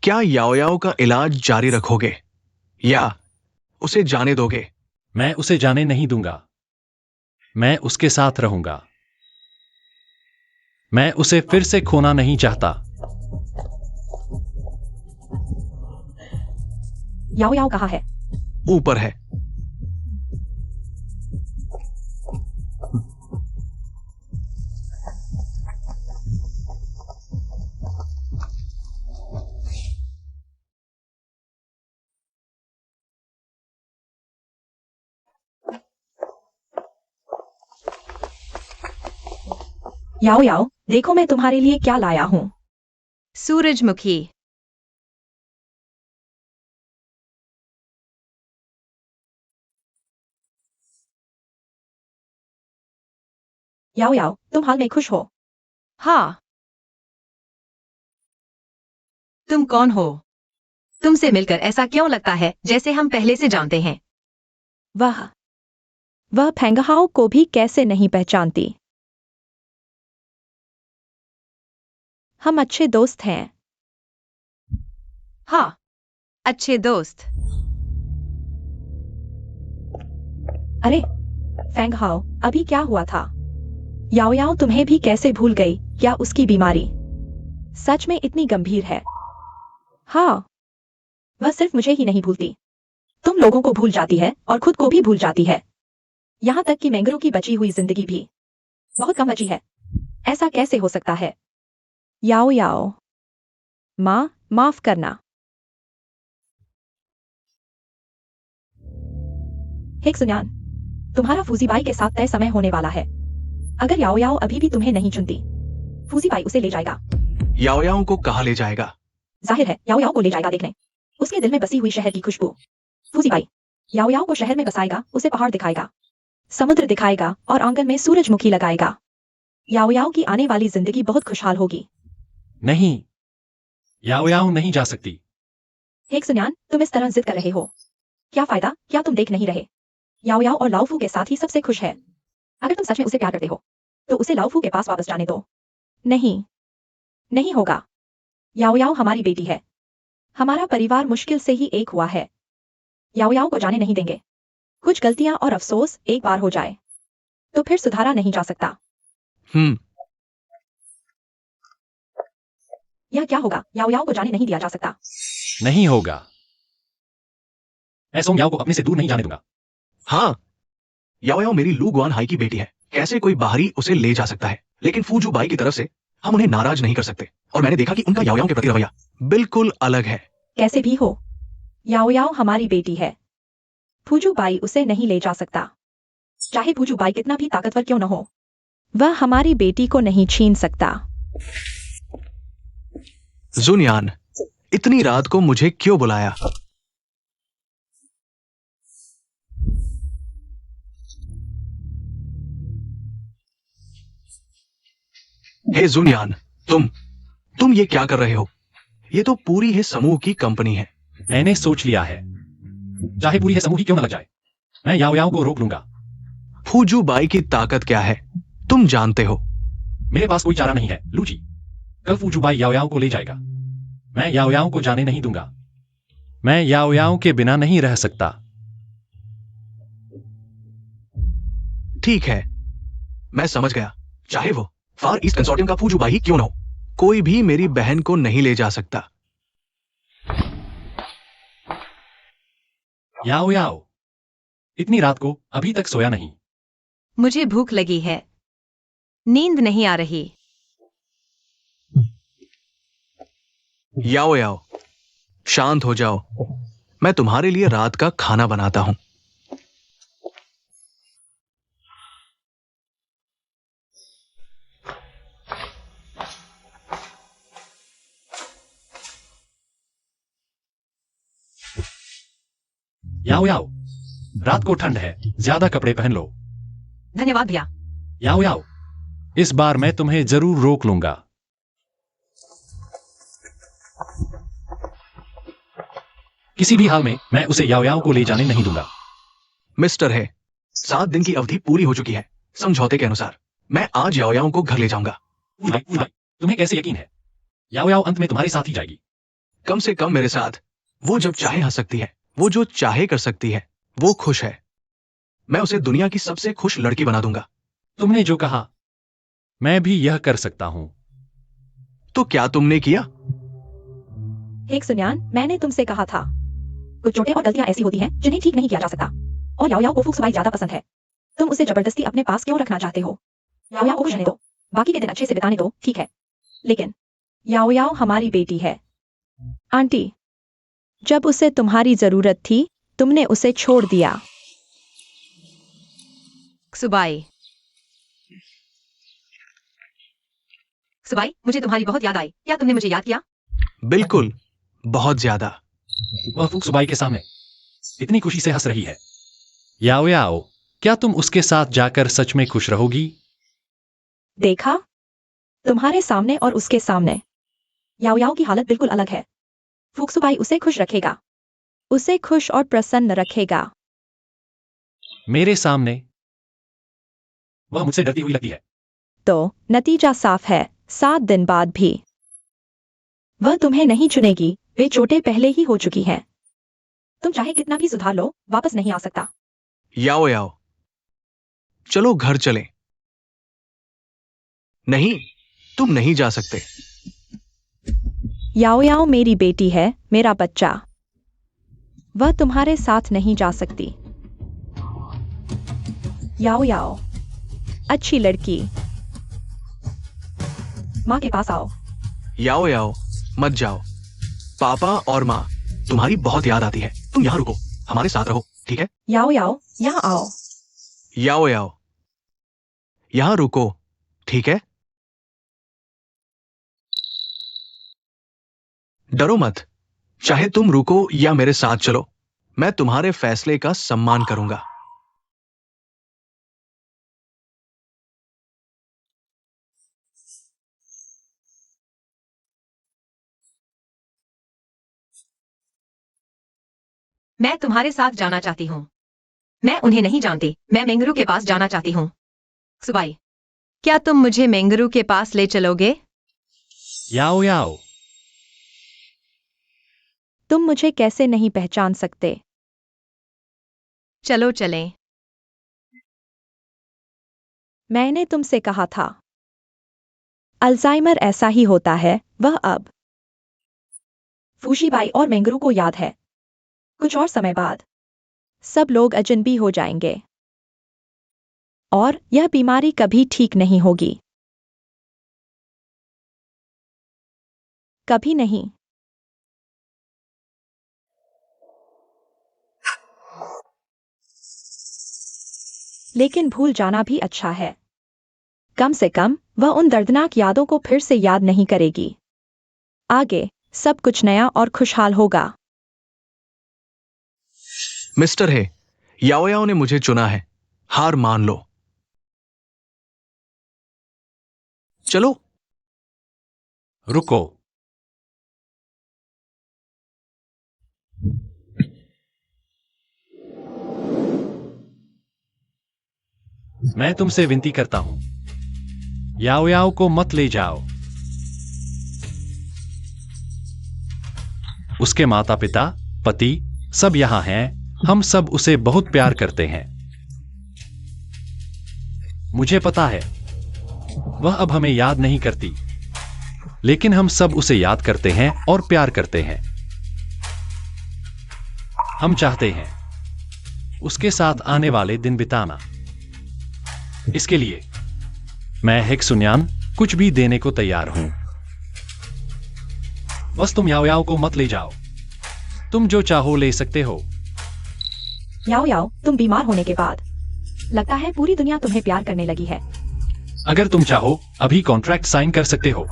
क्या याओ याओ का इलाज जारी रखोगे या उसे जाने दोगे? मैं उसे जाने नहीं दूंगा, मैं उसके साथ रहूंगा। मैं उसे फिर से खोना नहीं चाहता। याओ याओ कहाँ है? ऊपर है। याओ याओ, देखो मैं तुम्हारे लिए क्या लाया हूँ। सूरजमुखी। याओ याओ, तुम हाल में खुश हो? हाँ। तुम कौन हो? तुमसे मिलकर ऐसा क्यों लगता है जैसे हम पहले से जानते हैं? वह फेंगहाओ को भी कैसे नहीं पहचानती। हम अच्छे दोस्त हैं। हाँ, अच्छे दोस्त। अरे फेंगहाओ, अभी क्या हुआ था? याओ याओ तुम्हें भी कैसे भूल गई? क्या उसकी बीमारी सच में इतनी गंभीर है? हाँ, वह सिर्फ मुझे ही नहीं भूलती, तुम लोगों को भूल जाती है और खुद को भी भूल जाती है। यहाँ तक कि मैंगरो की बची हुई जिंदगी भी बहुत कम बची है। ऐसा कैसे हो सकता है? याओ याओ, माँ माफ करना। हेक्सुन्यान, तुम्हारा फूजीबाई के साथ तय समय होने वाला है। अगर याओ याओ अभी भी तुम्हें नहीं चुनती, फूजीबाई उसे ले जाएगा। याओ याओ को कहाँ ले जाएगा? जाहिर है याओ याओ को ले जाएगा देखने उसके दिल में बसी हुई शहर की खुशबू। फूजीबाई याओ याओ को शहर में बसाएगा, उसे पहाड़ दिखाएगा, समुद्र दिखाएगा और आंगन में सूरजमुखी लगाएगा। याओ याओ की आने वाली जिंदगी बहुत खुशहाल होगी। नहीं, याओ याओ नहीं जा सकती। हेक्सुन्यान, तुम इस तरह जिद कर रहे हो, क्या फायदा? क्या तुम देख नहीं रहे? याओ याओ और लाओफू के साथ ही सबसे खुश है। अगर तुम सच में उसे प्यार करते हो तो उसे लाओफू के पास वापस जाने दो। नहीं, नहीं होगा। याओ याओ हमारी बेटी है, हमारा परिवार मुश्किल से ही एक हुआ है। याओ याओ को जाने नहीं देंगे। कुछ गलतियां और अफसोस एक बार हो जाए तो फिर सुधारा नहीं जा सकता। यह क्या होगा? याओ याओ को जाने नहीं दिया जा सकता। नहीं होगा। मैं सोंग याओ को अपने से दूर नहीं जाने दूंगा। हाँ, याओ याओ मेरी लू गुआन हाई की बेटी है, कैसे कोई बाहरी उसे ले जा सकता है? लेकिन फूजू बाई की तरफ से हम उन्हें नाराज नहीं कर सकते और मैंने देखा कि उनका याओ याओ के प्रति रवैया बिल्कुल अलग है। कैसे भी हो, याओ याओ हमारी बेटी है, फूजू बाई उसे नहीं ले जा सकता। चाहे फूजू बाई कितना भी ताकतवर क्यों न हो, वह हमारी बेटी को नहीं छीन सकता। जुनियान, इतनी रात को मुझे क्यों बुलाया? हे जुनियान, तुम ये क्या कर रहे हो? ये तो पूरी है समूह की कंपनी है। मैंने सोच लिया है, चाहे पूरी है समूह ही क्यों न लग जाए, मैं याओ याओ को रोक लूंगा। फूजू बाई की ताकत क्या है तुम जानते हो। मेरे पास कोई चारा नहीं है लूची। कल फूजू बाई याओ याओ को ले जाएगा। मैं याओ याओ को जाने नहीं दूंगा। मैं याओ याओ के बिना नहीं रह सकता। ठीक है, मैं समझ गया। चाहे वो फार ईस्ट कंसोर्टियम का फूजू बाई ही क्यों ना हो, कोई भी मेरी बहन को नहीं ले जा सकता। याओ याओ, इतनी रात को अभी तक सोया नहीं। मुझे भूख लगी है, नींद नहीं आ रही। याओ याओ, शांत हो जाओ, मैं तुम्हारे लिए रात का खाना बनाता हूं। याओ याओ, रात को ठंड है, ज्यादा कपड़े पहन लो। धन्यवाद भैया। याओ याओ, इस बार मैं तुम्हें जरूर रोक लूंगा। किसी भी हाल में मैं उसे याओ याओ को ले जाने नहीं दूंगा। मिस्टर है, 7 दिन की अवधि पूरी हो चुकी है। समझौते के अनुसार मैं आज याओयाओ को घर ले जाऊंगा। तुम्हें कैसे यकीन है? याओ याओ अंत में तुम्हारे साथ ही जाएगी। कम से कम मेरे साथ। वो जब चाहे हंस सकती है, वो जो चाहे कर सकती है, वो खुश है। मैं उसे दुनिया की सबसे खुश लड़की बना दूंगा। तुमने जो कहा मैं भी यह कर सकता हूं। तो क्या तुमने किया? एक सुन्यान, मैंने तुमसे कहा था कुछ चोटें और गलतियां ऐसी होती हैं जिन्हें ठीक नहीं किया जा सकता, और याओ याओ को फुक्सुबाई ज्यादा पसंद है। तुम उसे जबरदस्ती अपने पास क्यों रखना चाहते हो? याओ याओ को खुश रहने दो, बाकी के दिन अच्छे से बिताने दो, ठीक है? लेकिन याओ याओ हमारी बेटी है। आंटी, जब उसे तुम्हारी जरूरत थी तुमने उसे छोड़ दिया। सुबाई, सुबाई, मुझे तुम्हारी बहुत याद आई। क्या तुमने मुझे याद किया? बिल्कुल, बहुत ज्यादा। वह फुक्सुबाई के सामने इतनी खुशी से हंस रही है। याओ याओ, क्या तुम उसके साथ जाकर सच में खुश रहोगी? देखा, तुम्हारे सामने और उसके सामने याओ याओ की हालत बिल्कुल अलग है। फुक्सुबाई उसे खुश रखेगा, उसे खुश और प्रसन्न रखेगा। मेरे सामने वह मुझसे डरती हुई लगती है। तो नतीजा साफ है, 7 दिन बाद भी वह तुम्हें नहीं चुनेगी। वे चोटें पहले ही हो चुकी हैं। तुम चाहे कितना भी सुधार लो, वापस नहीं आ सकता। याओ याओ, चलो घर चलें। नहीं, तुम नहीं जा सकते। याओ याओ मेरी बेटी है, मेरा बच्चा। वह तुम्हारे साथ नहीं जा सकती। याओ याओ, अच्छी लड़की, माँ के पास आओ। याओ याओ, मत जाओ। पापा और माँ तुम्हारी बहुत याद आती है। तुम यहाँ रुको, हमारे साथ रहो, ठीक है? याओ याओ, यहाँ आओ। याओ याओ, यहाँ रुको, ठीक है? डरो मत। चाहे तुम रुको या मेरे साथ चलो, मैं तुम्हारे फैसले का सम्मान करूंगा। मैं तुम्हारे साथ जाना चाहती हूँ। मैं उन्हें नहीं जानती। मैं मेंगरू के पास जाना चाहती हूँ। सुबाई, क्या तुम मुझे मेंगरू के पास ले चलोगे? याओ याओ, तुम मुझे कैसे नहीं पहचान सकते? चलो चलें। मैंने तुमसे कहा था, अल्जाइमर ऐसा ही होता है। वह अब फूशीबाई और मेंगरू को याद है। कुछ और समय बाद सब लोग अजनबी हो जाएंगे और यह बीमारी कभी ठीक नहीं होगी। कभी नहीं। लेकिन भूल जाना भी अच्छा है। कम से कम वह उन दर्दनाक यादों को फिर से याद नहीं करेगी। आगे सब कुछ नया और खुशहाल होगा। मिस्टर है, याओ याओ ने मुझे चुना है। हार मान लो। चलो। रुको। मैं तुमसे विनती करता हूं, याओ याओ को मत ले जाओ। उसके माता पिता, पति सब यहां हैं। हम सब उसे बहुत प्यार करते हैं। मुझे पता है वह अब हमें याद नहीं करती, लेकिन हम सब उसे याद करते हैं और प्यार करते हैं। हम चाहते हैं उसके साथ आने वाले दिन बिताना। इसके लिए मैं हेक्सुन्यान कुछ भी देने को तैयार हूं। बस तुम याओ याओ को मत ले जाओ। तुम जो चाहो ले सकते हो। याओ याओ, तुम बीमार होने के बाद लगता है पूरी दुनिया तुम्हें प्यार करने लगी है। अगर तुम चाहो अभी कॉन्ट्रैक्ट साइन कर सकते हो।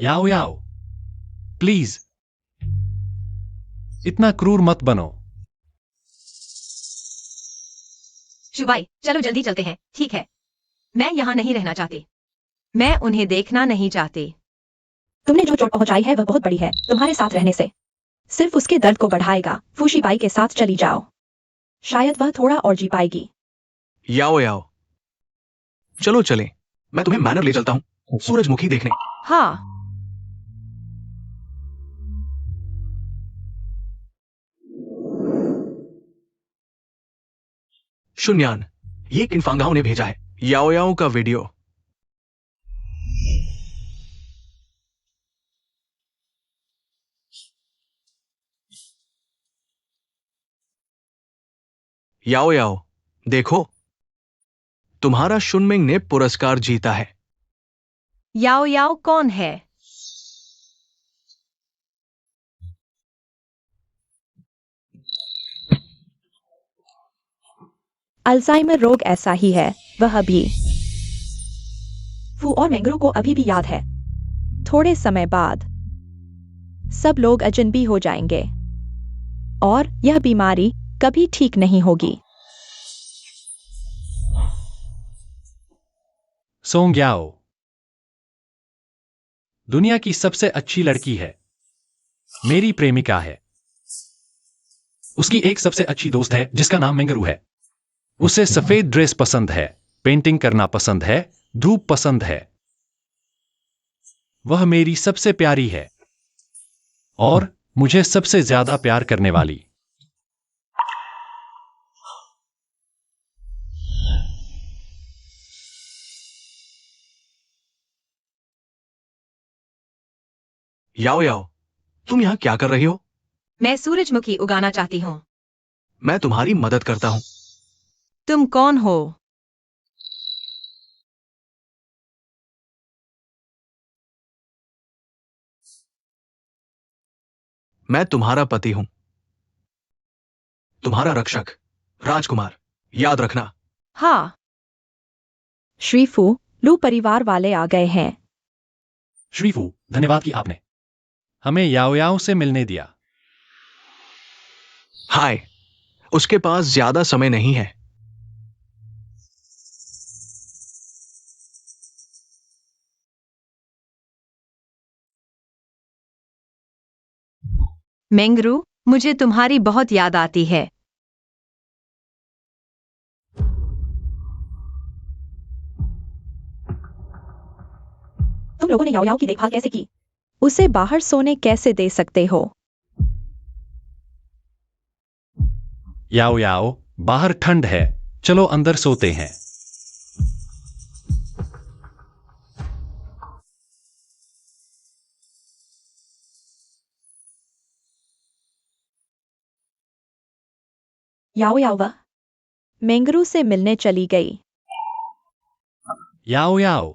याओ याओ, प्लीज इतना क्रूर मत बनो। शुबाई, चलो जल्दी चलते हैं। ठीक है, मैं यहाँ नहीं रहना चाहती। मैं उन्हें देखना नहीं चाहती। तुमने जो चोट पहुंचाई है वह बहुत बड़ी है। तुम्हारे साथ रहने से सिर्फ उसके दर्द को बढ़ाएगा। फूशीबाई के साथ चली जाओ, शायद वह थोड़ा और जी पाएगी। याओ याओ, चलो चलें। मैं तुम्हें मैनर ले चलता हूँ सूरजमुखी देखने। हाँ, शून्यान, ये किन फांगाओं ने भेजा है? याओ याओ का वीडियो। याओ याओ, देखो, तुम्हारा शुनमिंग ने पुरस्कार जीता है। याओ याओ कौन है? अल्जाइमर रोग ऐसा ही है, वह भी। फू और मैंगरो को अभी भी याद है। थोड़े समय बाद सब लोग अजनबी हो जाएंगे और यह बीमारी कभी ठीक नहीं होगी। सोंग याओ दुनिया की सबसे अच्छी लड़की है। मेरी प्रेमिका है। उसकी एक सबसे अच्छी दोस्त है जिसका नाम मेंगरू है। उसे सफेद ड्रेस पसंद है, पेंटिंग करना पसंद है, धूप पसंद है। वह मेरी सबसे प्यारी है और मुझे सबसे ज्यादा प्यार करने वाली। याओ याओ, तुम यहां क्या कर रही हो? मैं सूरजमुखी उगाना चाहती हूँ। मैं तुम्हारी मदद करता हूं। तुम कौन हो? मैं तुम्हारा पति हूं, तुम्हारा रक्षक, राजकुमार। याद रखना। हाँ, श्रीफू, लू परिवार वाले आ गए हैं। श्रीफू, धन्यवाद कि आपने हमें याओ याओ से मिलने दिया। हाय, उसके पास ज्यादा समय नहीं है। मेंगरू, मुझे तुम्हारी बहुत याद आती है। तुम लोगों ने याओ याओ की देखभाल कैसे की? उसे बाहर सोने कैसे दे सकते हो? याओ याओ, बाहर ठंड है, चलो अंदर सोते हैं। याओ याओ वह मेंगरू से मिलने चली गई। याओ याओ,